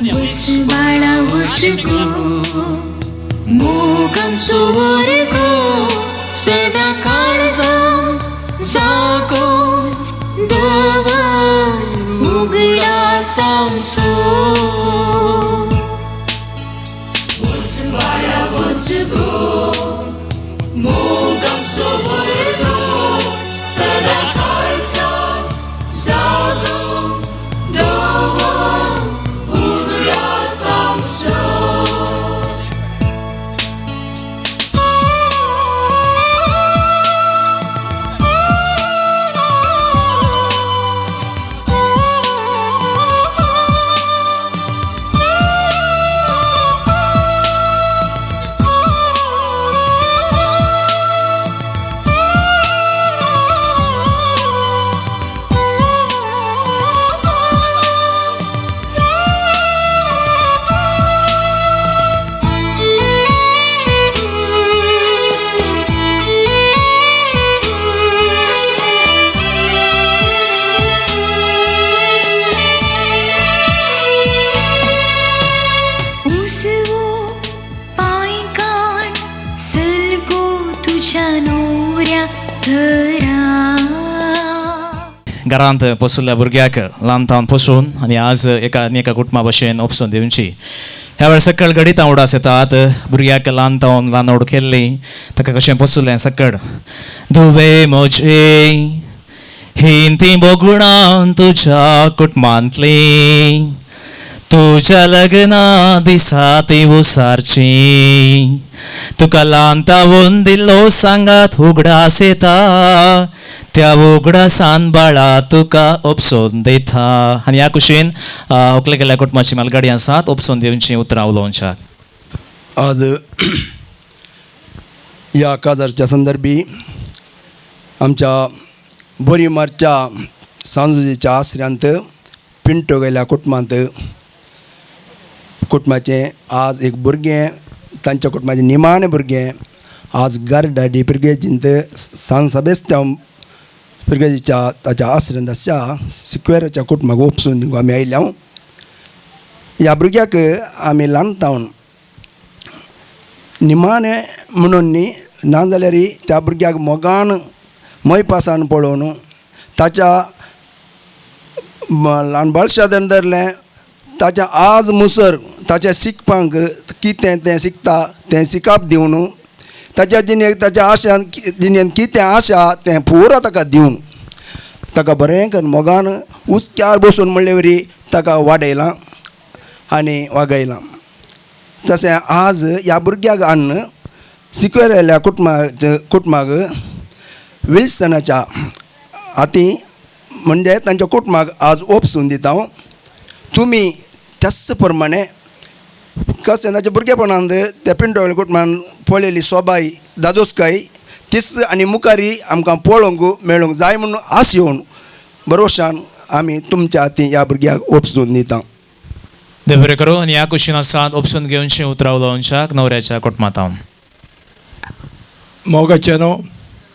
बाळा उसको मोगम सुवर्गो सदा काळजाम जागो दवा उघडा सांसो बाळा उसको मोगम सुवर्गो सदा काळजाम जागो दवा उघडा सांसो घरांत पोसुल्ल्या भुरग्याक ल्हान तावन पोसून आनी आज एका कुटुंबा भशेन उपसून दिवची ह्या वेळार सकयल गडीतां उडास येतात भुरग्याक ल्हान तावन ल्हान ओड केल्ली ताका कशें पोसुल्लें सकड धुवे म्हजे हिंती बोगुणां तुज्या कुटुंबांतली तुज्या लग्ना दिसा ती उसारची तुका ल्हान तावून दिल्लो सांगात उगडास येता त्या उगडासान बाळा तुका उपसून दिता आनी ह्या कुशीन व्हंकले गेल्ल्या कुटुंबाची मालगाडी आसात उपसून दिवची उतरां उलोवच्याक आज या काजारच्या संदर्भी आमच्या बोरीमारच्या सांजुजीच्या आसऱ्यांत पिंटो गेल्या कुटुंबाचें आज एक भुरगें तांच्या कुटुंबाचें निमाणें भुरगें आज गारडाडी पिरगेजींत सांसबेस्त्या पिरगेजीच्या ताच्या आसऱ्यांत आसच्या सिक्वेराच्या कुटुंबाक उपसून दिवंक आमी आयल्या ह्या भुरग्याक आमी ल्हान तावन निमाणें म्हणून न्ही नाजाल्यार त्या भुरग्याक मोगान मैपासान पळोवन ताच्या ल्हान बाळशादन धरलें ताच्या आज मुसर ताच्या शिकपाक कितें तें शिकता तें शिकप दिवन ताच्या जिणेक ताच्या आशान जिणेन कितें आशा तें पुरो ताका दिवन ताका बरें करून मोगान उचक्यार बसून म्हणले वरी ताका वाडयलां आनी वागयलां तशें आज ह्या भुरग्याक हाडून सिक्वेर येयल्या कुटुंबाक विल्सनाच्या हाती म्हणजे तांच्या कुटुंबाक आज ओपसून दिता तुमी त्याच प्रमाणे कशें ताच्या भुरगेपणांत त्या पिंटो कुटुंबान पळयली सोबाय दादोसकाय तीच आनी मुखारी आमकां पळोवंक मेळूंक जाय म्हणून आस येवन भरोशान आमी तुमच्या हाती ह्या भुरग्याक ओपसून दिता देव बरें करूं आनी ह्या कुशीन आसात उपसून घेवनशीं उतरां उलोवच्याक न्हवऱ्याच्या कुटुंबांत मोगाचे न्हू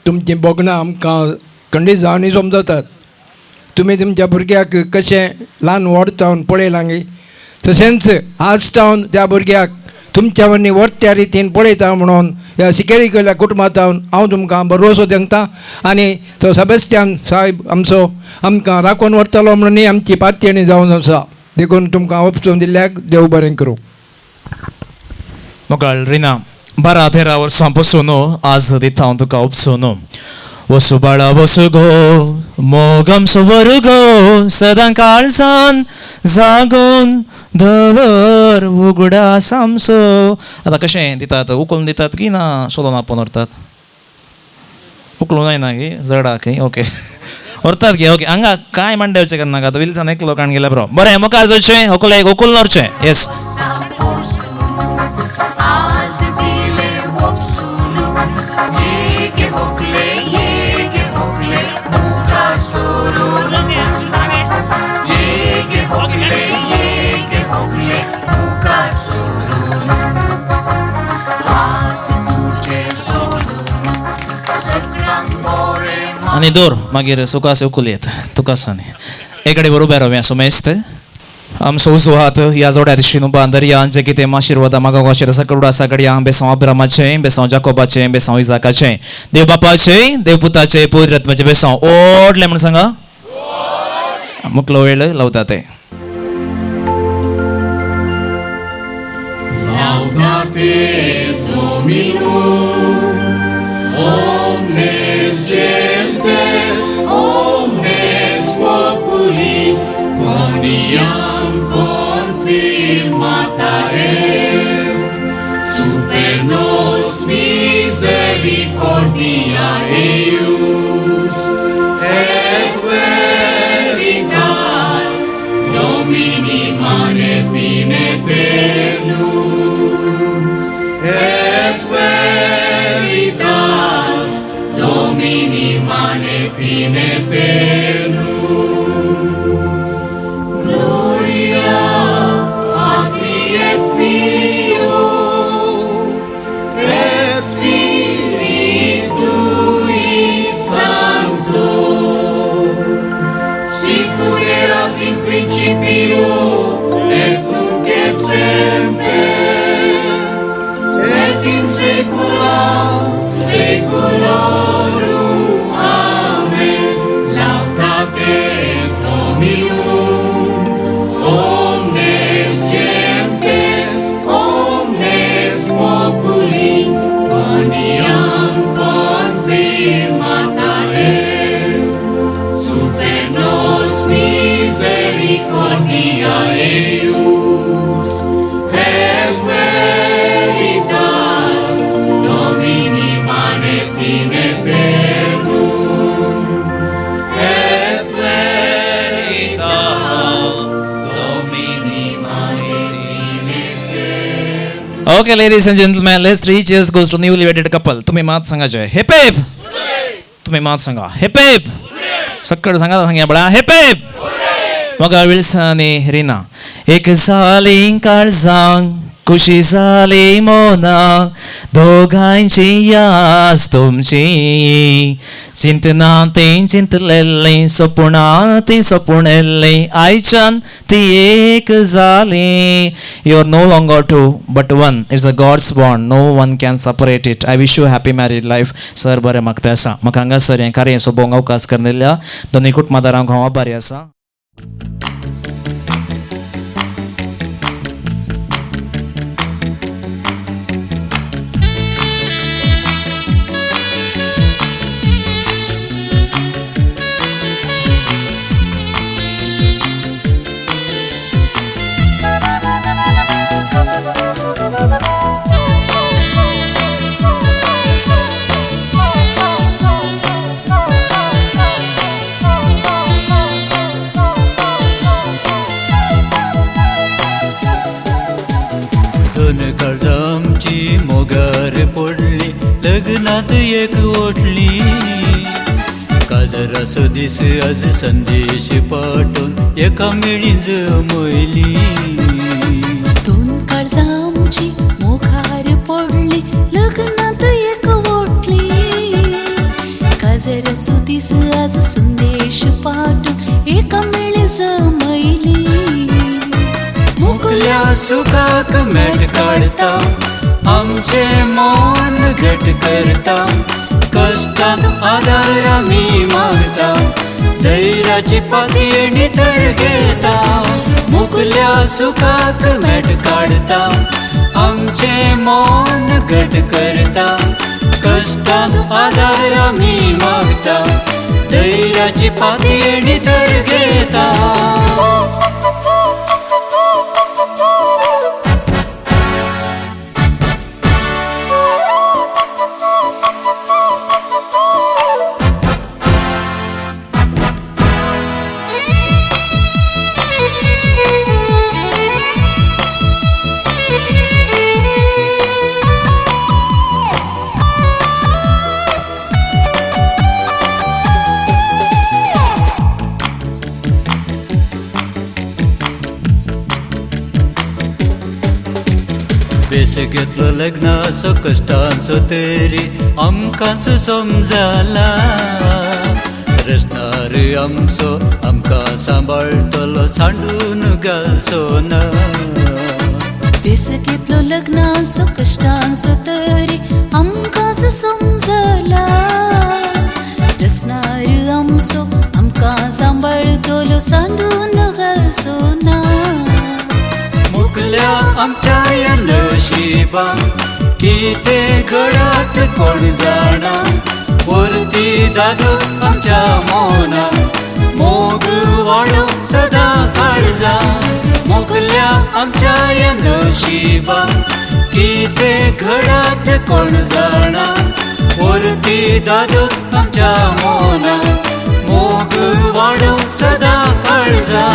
तुमची बोगनां आमकां खंडीत जावनी समजतात तुमी तुमच्या भुरग्याक कशें ल्हान व्हड जावन पळयलां गे तशेंच आज जावन त्या भुरग्याक तुमच्या वरनी त्या रितीन पळयता म्हणून ह्या सिकेरी गेल्या कुटुंबांत हांव तुमकां भरवसो दिता आनी तो सबेस्त्यान साहेब आमचो आमकां राखून व्हरतलो म्हणून आमची पातयेणी जावन आसा देखून तुमकां उपसून दिल्ल्याक देव बरें करूं मोकळ रिना 12-13 वर्सां पासून आज दिता हांव तुका उपसून वसु बाळा वसु गो मोगम सुवर्गो सदां काळजान जागोन दवर उगडा सामसो आतां कशें दितात उखलून दितात की ना सोलोन आपोवन व्हरतात उखलून जायना गे जडाक ओके व्हरतात गे ओके हांगा कांय मांडवचें करनाका आतां विल्सान एकलो काण गेल्या बरो बरें मुखार जावचें व्हंकलेक उखलून व्हरचें येस आनी दवर मागीर सुखास उखल येत तुका आनी एक कडेन बरोबर उबें रावया सो मेस्त आमचो सुहात ह्या जोड्या दिशेन बांदरिया जे कितें आशिर्वादा मागो आशिर्वाद सकरुडा सगळ्या बेसांव अब्रामाचें बेसांव जाकोबाचें बेसांव इजाकाचें देव बापाचें देव पुताचें पवित्र आत्म्याचें बेसांव ओडलें म्हणून सांगा मुकलो वेळ लावता ते Laudate Dominum, omnes gentes, omnes populi, quoniam confirmata est, super nos misericordia eius, et veritas Domini manet in aeternum, et veritas Domini manet in aeternum. Gloria Patri et Filio et Spiritui Sancto, sicut erat in principio et nunc et semper et in saecula saeculorum. Amen. Laudate Dominum, omnes gentes, omnes populi, quoniam confirmata est, super nos misericordia eius, et veritas Domini manet in aeternum, et veritas Domini manet in aeternum. Okay, ladies and gentlemen, let's 3 cheers goes to newly wedded couple. तुम्ही मात सांगा जय heap heap. तुम्ही मात सांगा heap heap. सक्कड सांगा सांगा बळा heap heap. मग विल्सन आणि रीना एक झाली काळजांग खुशी झाली मोनाक दोघांची यास तुमची चिंतना ती चिंतलेली सपना ती सपनेली आयच्यान ती एक झाली. You are no longer two but one. It's a God's bond. No one can separate it. I wish you a happy married life. Sir बरें मागता आसा म्हाका हांगा सर हें कार्य सोबोंग अवकाश करनेल्या दोनी कुटुंबादारांक हांव आभारी आसा. कर्जामची मोगार पडली लग्नात एक ओटली काजर असो दीस आज संदेश पाठवून एका मेळी जमयली. दोन कर्जामची मोगार पडली लग्नात एक ओटली काजर असो दीस आज संदेश पाठवून एका मेळी जमयली. मुकल्या सुखाक मेट काढता आमचे मन घट करता कष्टात आधार आम्ही मागता धैर्याची पातळी तर घेता. मुकल्या सुखाक मेट काढता आमचे मन घट करता कष्टात आधार आम्ही मागता धैर्याची पातळी तर घेता. बेस घेतलो लग्नाचो कश्टांचो तरी आमकांच समजाला रचणार आमचो आमकां सांबाळटलो सांडून घालचो ना बेसकेतलो लग्नाचो कश्टांचो तरी आमकांच समजला रचणार आमचो आमकां सांबाळटलो सांडून घालचो ना मुखल्या आमच्या ह्या नशिबान कितें घडत कोण जाणा परती दादोस आमच्या मोनान मोग वाडो सदां काळजा मुखल्या आमच्या ह्या नशिबान कितें घडत कोण जाणा परती दादोस आमच्या मोनान मोग वाडो सदां काळजा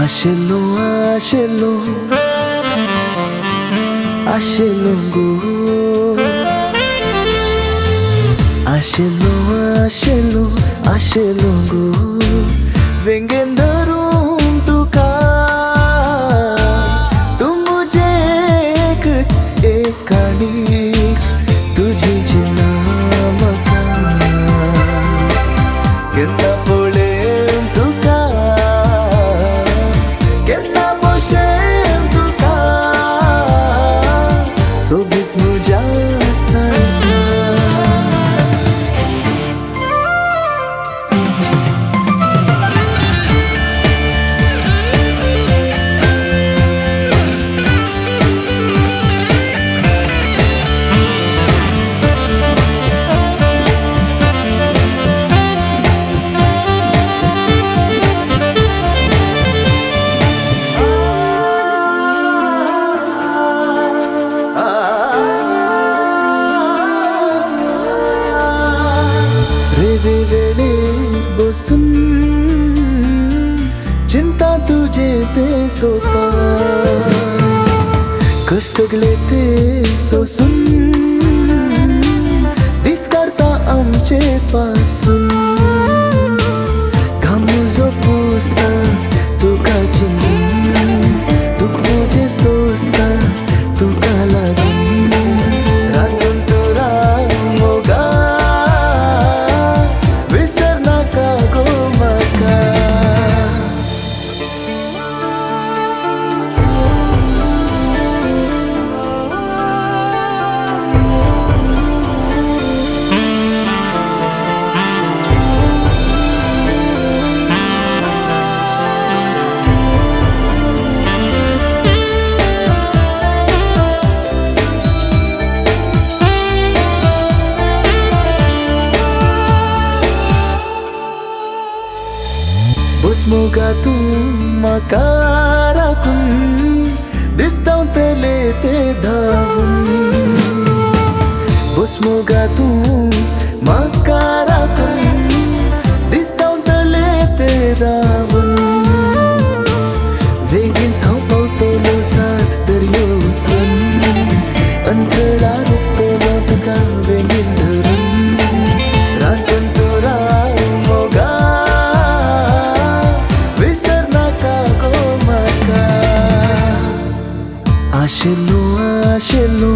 आशेलो आशेलो आशेलो गो आशेलो आशेलो आशेलो गो वेंगेन धरून तुका तू मुझे एकच एक आनी तुझी जिना म्हाका केन्ना पळेन तुका केन्ना बशेन तुका सोबीत म्हज्या सारका बसून चिंता तुझे ते सोपा कसगले ते सोसून दीस काढता आमचे पासून घामुजो पुसता तुका चिंतून तुक मुझे सोसता तुका लागून रातून तुरा मोगा विसर नाका गो म्हाका मोगा तू म्हाका राखून दिसतावतले ते धावून बस मोगा तू म्हाका राखून दिसतावतले ते धावून वेगीन हांव पावतलो सात दर्योतून अंतराळा रुपतलो तुका वेगीन धरून राखून तुरा मोगा विसर नाका गो म्हाका आशेलो आशेलो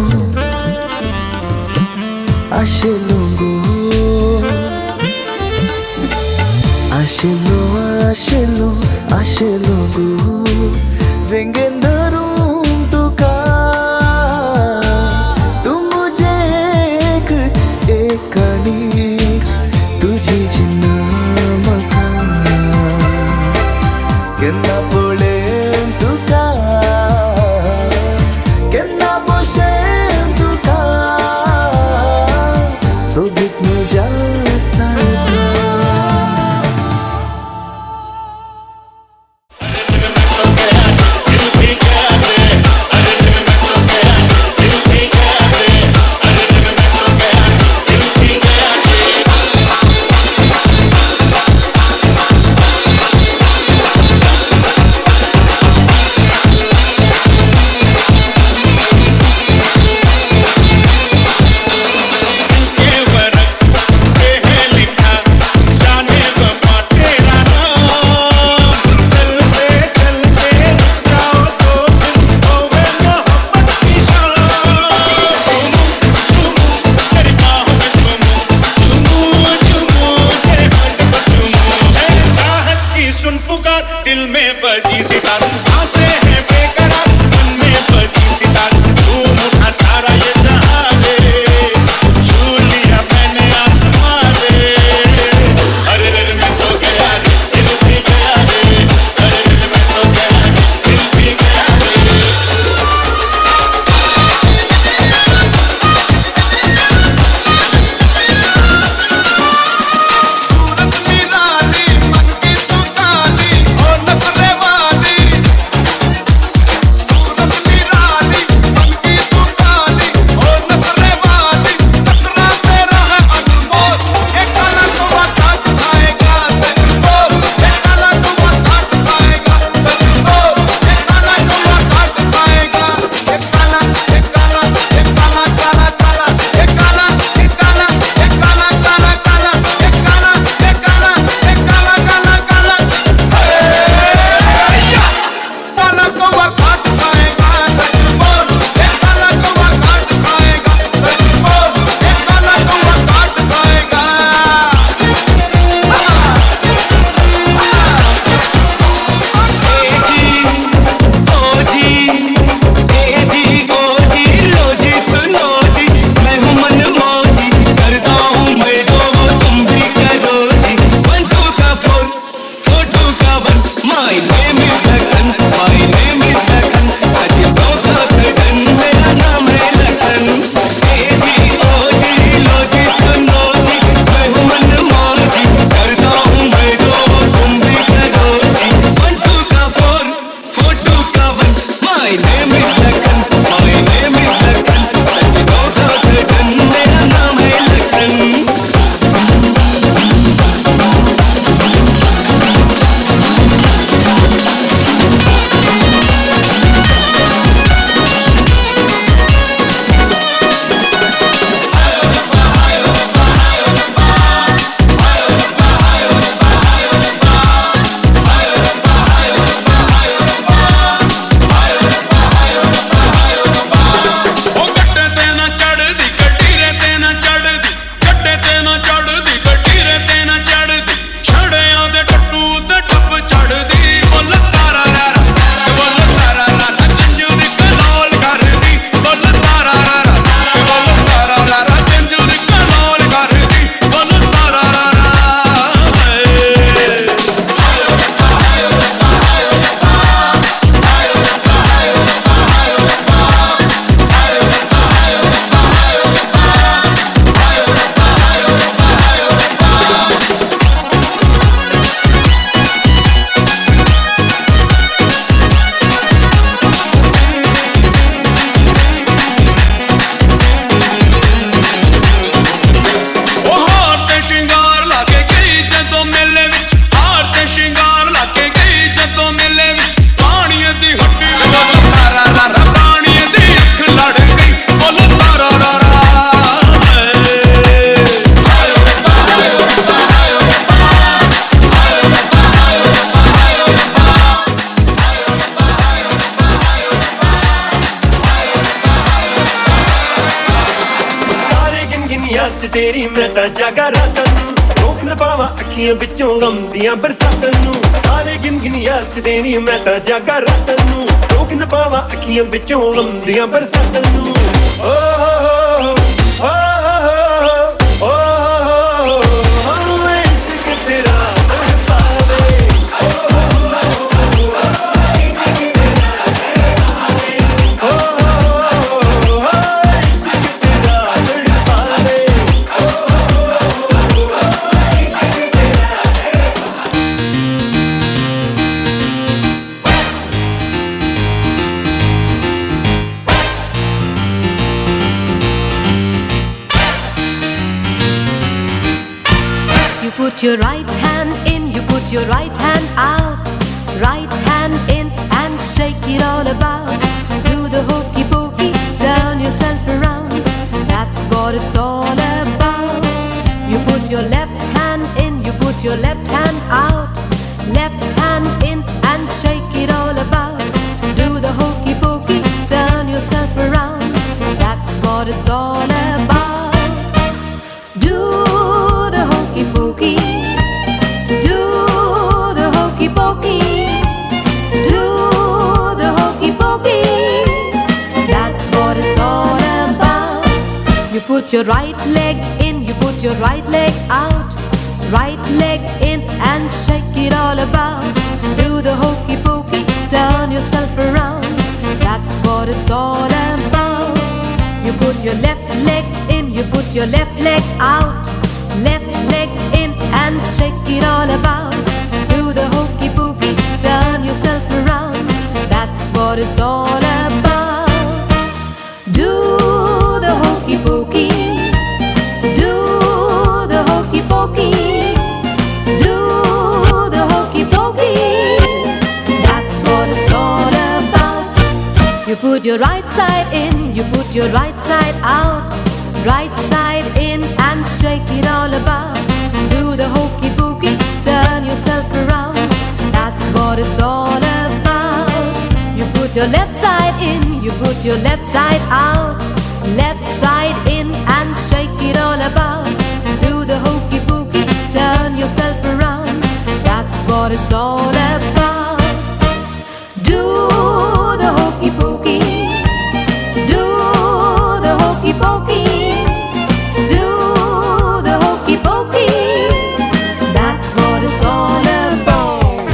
आशेलो गो आशेलो आशेलो गो वेंगेन धरून तुका तू मुझे एक आनी तुझी जिना म्हाका केन्ना पळेन तुका केन्ना बशेन तुका सोबीत म्हज्या सारका दिल में बजी सितार सांसें हैं बेकरार मन में बजी सितार झूम उठा सारा ये जहां रे छू लिया मैंने आसमां रे अरे रे मैं तो गया रे दिल भी गया रे अरे रे मैं तो गया रे दिल भी गया रे सूरत निराली मन की तू काली और नखरे वाली सूरत निराली मन की तू काली और नखरे वाली नखरा तेरा है अनमोल ये काला कुआं काट खाएगा सच बोल ये काला कुआं काट खाएगा सच बोल ये काला कुआं काट खाएगा ये काला ये काला ये काला काला काला ये काला ये काला ये काला काला काला ये काला ये काला ये काला काला काला काला कौवा काट खाएगा सच बोल ये काला कौवा काट खाएगा सच बोल ये काला कौवा काट खाएगा सुनो जी मैं हूँ मनमोजी करता हूँ मैं जो वो तुम भी करो जी 1 2 का 4 4 2 का 1 my name is Lakhan my name is Lakhan सजनों का सजन मेरा नाम है लखन ए जी ओ जी लो जी सुनो जी मैं हूँ मनमोजी करता हूँ मैं जो वो तुम भी करो जी 1 2 का 4 4 2 का 1 my name is Lakhan my name is Lakhan सजनों का सजन मेरा नाम है लखन ओ गड्डे ते ना चढ़दी गड्डी रे ते ना चढ़दी गड्डे ते ना चढ़दी गड्डी रे ते ना चढ़दी छड़ियां दे टट्टू ते टप चढ़दी बोल तारा रारा बोल तारा रारा कंजूरी कनौल करदी बोल तारा रारा बोल तारा रारा कंजूरी कनौल करदी बोल तारा रारा ਉਹ ਹਾਰ ਤੇ ਸ਼ਿੰਗਾਰ ਲਾ ਕੇ ਗਈ ਜਦੋਂ ਮੇਲੇ ਵਿੱਚ ਹਾਰ ਤੇ ਸ਼ਿੰਗਾਰ ਲਾ ਕੇ ਗਈ ਜਦੋਂ ਮੇਲੇ ਵਿੱਚ ਪਾਣੀਏ ਦੀ ਹੱਡੀ ਬੋਲ ਤਾਰਾ ਰਾਰਾ ਪਾਣੀਏ ਦੀ ਅੱਖ ਲੜ ਗਈ ਬੋਲ ਤਾਰਾ ਰਾਰਾ तारे गिन गिन याद तेरी मैं ता जागा रातन रोक न ਪਾਵਾਂ ਅੱਖੀਆਂ ਵਿੱਚੋਂ ਗਮ ਦੀਆਂ ਬਰਸਾਤਾਂ ਨੂੰ ਆਰੇ ਗਿਣਗਿਣ ਯਾਦ ਚ ਦੇਣੀ ਮੈਂ ਤਾਂ ਜਾਗਾ ਰਾਤਾਂ ਨੂੰ ਰੋਕ ਨਾ ਪਾਵਾਂ ਅੱਖੀਆਂ ਵਿੱਚੋਂ ਗਮ ਦੀਆਂ ਬਰਸਾਤਾਂ ਨੂੰ ਓ ਹੋ ਓ ਇਸ਼ਕ ਤੇਰਾ ਤੜਪਾਵੇ You put your right hand in, you put your right hand out. Right hand in and shake it all about. Do the hokey pokey, turn yourself around. That's what it's all about. You put your left hand in, you put your left hand out. Left hand in and shake it all about. Do the hokey pokey, turn yourself around. That's what it's all about. Do the hokey pokey. Do the hokey pokey. Do the hokey pokey. That's what it's all about. You put your right leg in, you put your right leg out. Right leg in and shake it all about. Do the hokey pokey, turn yourself around. That's what it's all about. You put your left leg in, you put your left leg out. Left leg in and shake it all about. Do the hokey pokey, turn yourself around. That's what it's all about. Do the hokey pokey. Do the hokey pokey. Do the hokey pokey. That's what it's all about. You put your right side in, you put your right side out. Right side in and shake it all about. Do the hokey pokey, turn yourself around. That's what it's all about. You put your left side in, you put your left side out. Left side in and shake it all about. Do the hokey pokey, turn yourself around. That's what it's all about. Do the hokey pokey. Do the hokey pokey. Do the hokey pokey. That's what it's all about.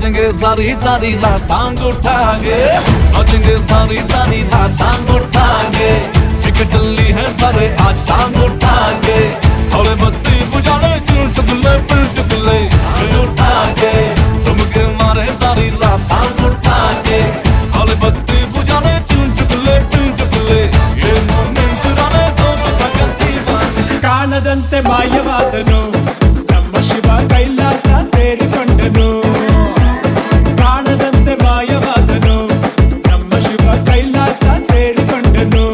नाचेंगे सारी सारी रात टांग उठाएंगे, नाचेंगे सारी सारी रात टांग उठाएंगे, टिकट ली है सारे आज टांग उठाएंगे, थोड़े बत्ती बुझाने चुटकुले पिटकुले उठाएंगे, तुमके मारे सारी रात टांग उठाएंगे, थोड़े बत्ती बुझाने चुटकुले पिटकुले ये मोमेंट चुराने सोच प्रगति ಕಾಣದಂತೆ ಮಾಯವಾದನು ನಮ್ಮ ಶಿವ ಕೈಲಾಸ ಸೇರಿಕೊಂಡನು, ಕಾಣದಂತೆ ಮಾಯವಾದನು ನಮ್ಮ ಶಿವ ಕೈಲಾಸ ಸೇರಿಕೊಂಡನು,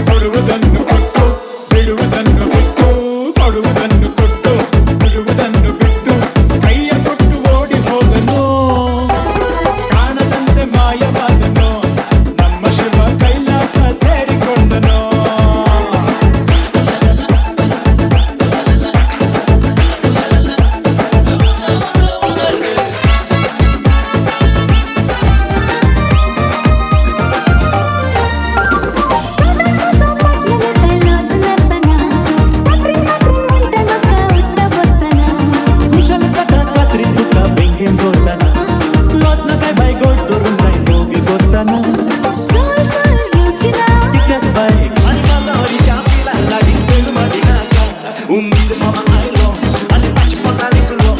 ಕೊಡುವುದನ್ನು ಕೊಟ್ಟು ಬಿಡುವುದನ್ನು ಬಿಟ್ಟು, ಕೊಡುವುದನ್ನು ಕೊಟ್ಟು ಬಿಡುವುದನ್ನು ಬಿಟ್ಟು ಕೈಯ ಕೊಟ್ಟು ಓಡಿ ಹೋದನು, ಕಾಣದಂತೆ ಮಾಯವಾದನು ನಮ್ಮ ಶಿವ ಕೈಲಾಸ ಸೇರಿಕೊಂಡನು. कुशल सका कात्री तुका बेंगेन बोलताना लॉस ना काय बाय गोड करून काय दोघे बोलताना तिकट बाईक आणि माझा हरीच्या पिला लाडी फिल्म मध्ये नाका उम्मीद मला आयलो आणि पाच पनारी फुलो,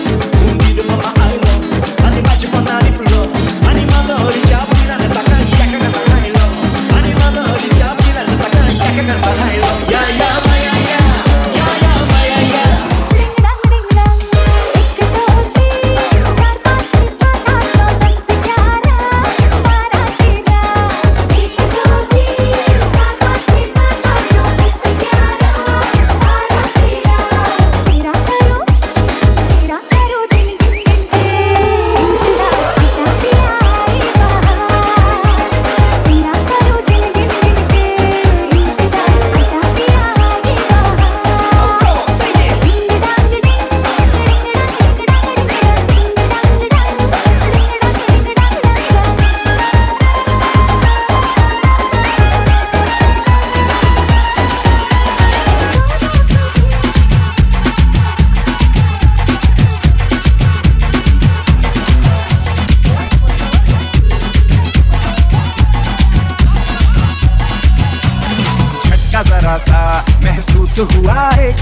उम्मीद मला आयलो आणि पाच पनारी फुलो, आणि माझा हरीच्या पिला ताका याका कसा खायलो, आणि माझा हरीच्या पिला ताका याका कसा खायलो, या या माया या या या माया या झटका जरा सा महसूस हुआ एक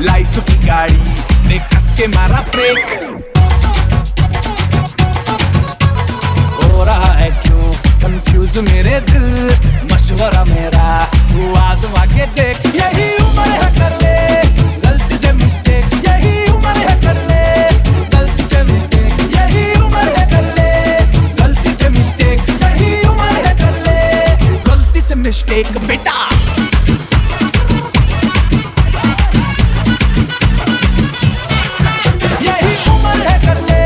लाइफ की गाड़ी ने कस के मारा ब्रेक, हो रहा है क्यों कंफ्यूज मेरे दिल, मशवरा मेरा तू आजमा के देख, यही उम्र है कर ले गलती से मिस्टेक, यही उम्र है कर ले गलती से मिस्टेक, यही उम्र है कर ले गलती से मिस्टेक, यही उम्र है कर ले गलती से मिस्टेक बेटा। यही उम्र है कर ले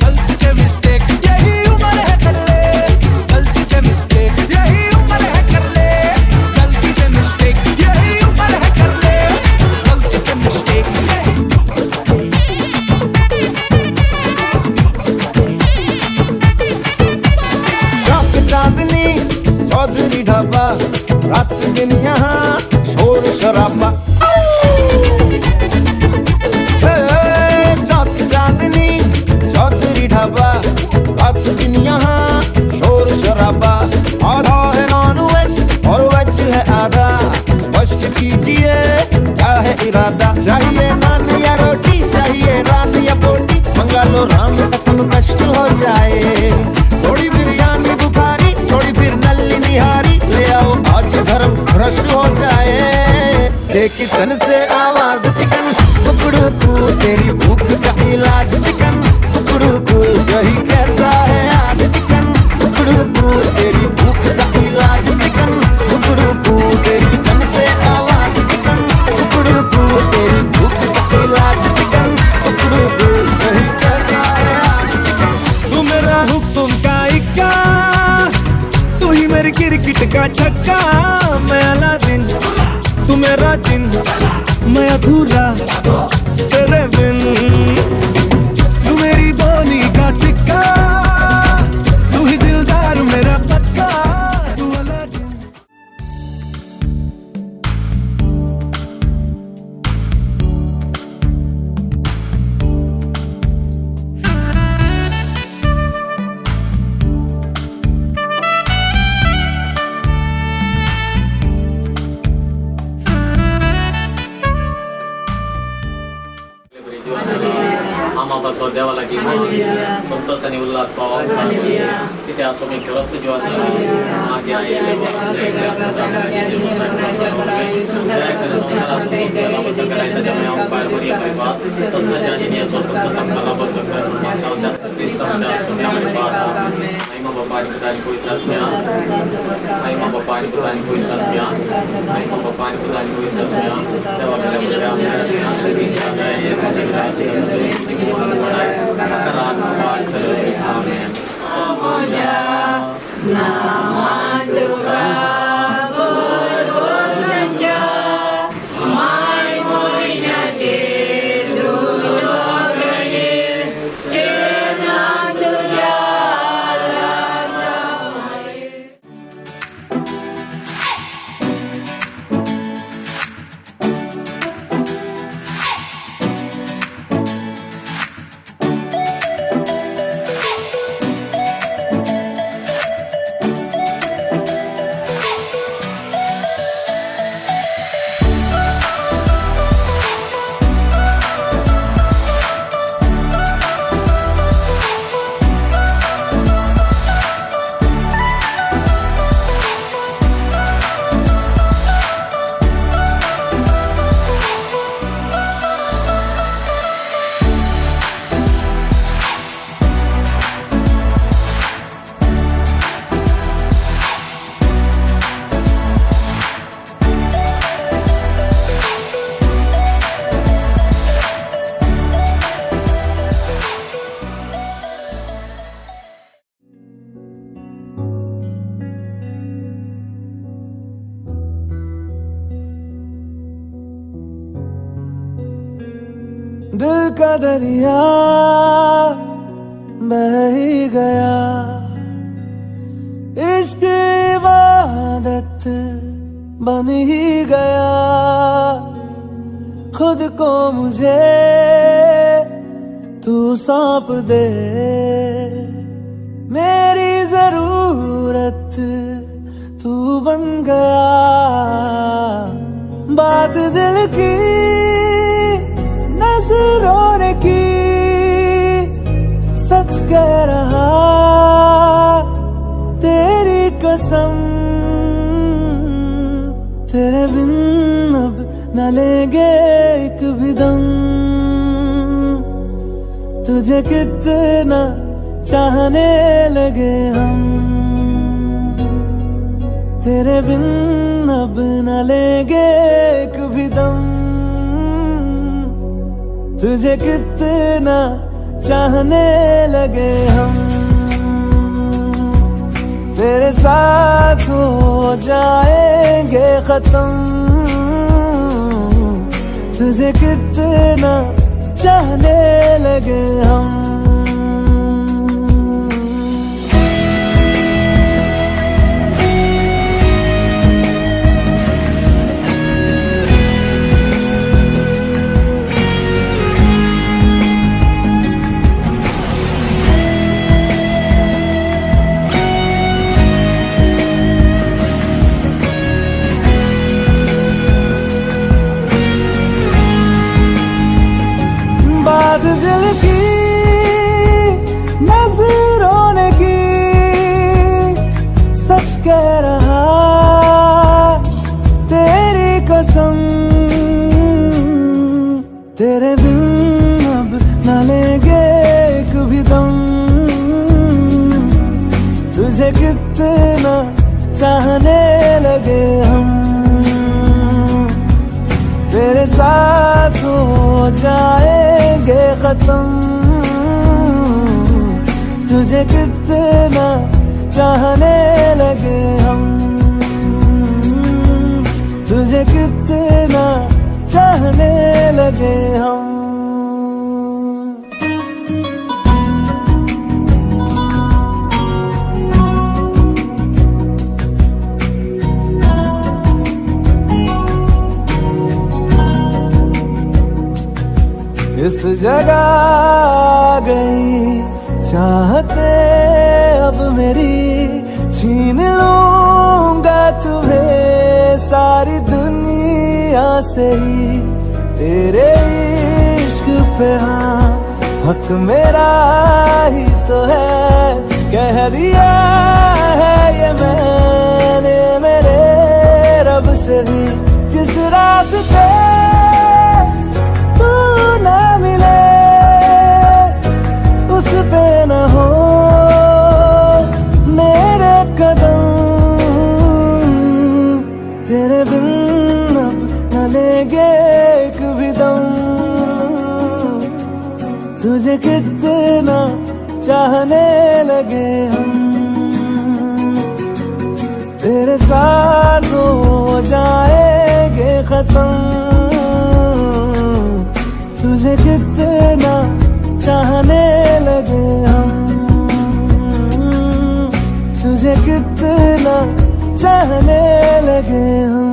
गलती से मिस्टेक, यही उम्र है कर ले गलती से मिस्टेक, यही उम्र है कर ले गलती से मिस्टेक, यही उम्र है कर ले गलती से मिस्टेक। रात चांदनी चौधरी ढाबा, रात दिन यहाँ शोर शराबा, चौक चांदनी चौधरी ढाबा, रात दिन यहाँ शोर शराबा, आधा है नॉन वेज और वेज है आधा, स्पष्ट कीजिए क्या है इरादा, चाहिए नान या रोटी, चाहिए रान या बोटी, मंगा लो राम कसम कष्ट हो जाए, थोड़ी बिरयानी बुखारी थोड़ी फिर नल्ली निहारी, ले आओ आज धर्म भ्रष्ट हो जाए, किचन से आवाज चिकन कुकड़ू तू, तेरी भूख का इलाज चिकन कुकड़ू तू, यही कहता है आज चिकन कुकड़ू तू, तेरी भूख का इलाज चिकन कुकड़ू तू, तेरी किचन से आवाज चिकन कुकड़ू तू, तेरी भूख का इलाज चिकन कुकड़ू तू, यही कहता है आज चिकन। तू मेरा हुक्म का इक्का, तू ही मेरी क्रिकेट का छक्का, मैं अलादीन तू मेरा जिन, मैं अधूरा तेरे बिन, तू मेरी बोली का सिक्का, तू ही दिलदार मेरा पक्का, तू अलादीन। मोका शोधावा लागी संतोष आणि उल्हास पावा तिथे असो मी खरंच जीवन मागे आहे दिल का दरिया बह ही गया, इश्क इबादत बन ही गया। खुद को मुझे तू सौंप दे, मेरी जरूरत तू बन गया। बात दिल की नजरों ने की, सच कह रहा तेरी कसम। तेरे बिन अब न लेंगे एक भी दम, तुझे कितना चाहने लगे हम। तेरे बिन अब न लेंगे एक भी दम, तुझे कितना चाहने लगे हम। तेरे साथ हो जाएंगे खत्म, तुझे कितना चाहने लगे हम। बात दिल की नजरों ने की, सच कह रहा तेरी कसम। तेरे बिन अब न लेंगे एक भी दम, तुझे कितना चाहने लगे हम। तेरे साथ हो जाएंगे खत्म, तुझे कितना चाहने लगे हम। तुझे कितना चाहने लगे हम। इस जगह आ गई चाहते अब मेरी, छीन लूंगा तुम्हें सारी दुनिया से ही। तेरे इश्क पे हाँ हक मेरा ही तो है, कह दिया है ये मैंने मेरे रब से भी। जिस रास्ते तू ना मिले उस पे न हो मेरे कदम, तेरे बिन अब न लेंगे एक भी दम। तुझे कितना चाहने लगे हम, तेरे साथ हो जाएंगे खत्म। तुझे कितना चाहने लगे हम, तुझे कितना चाहने लगे हम।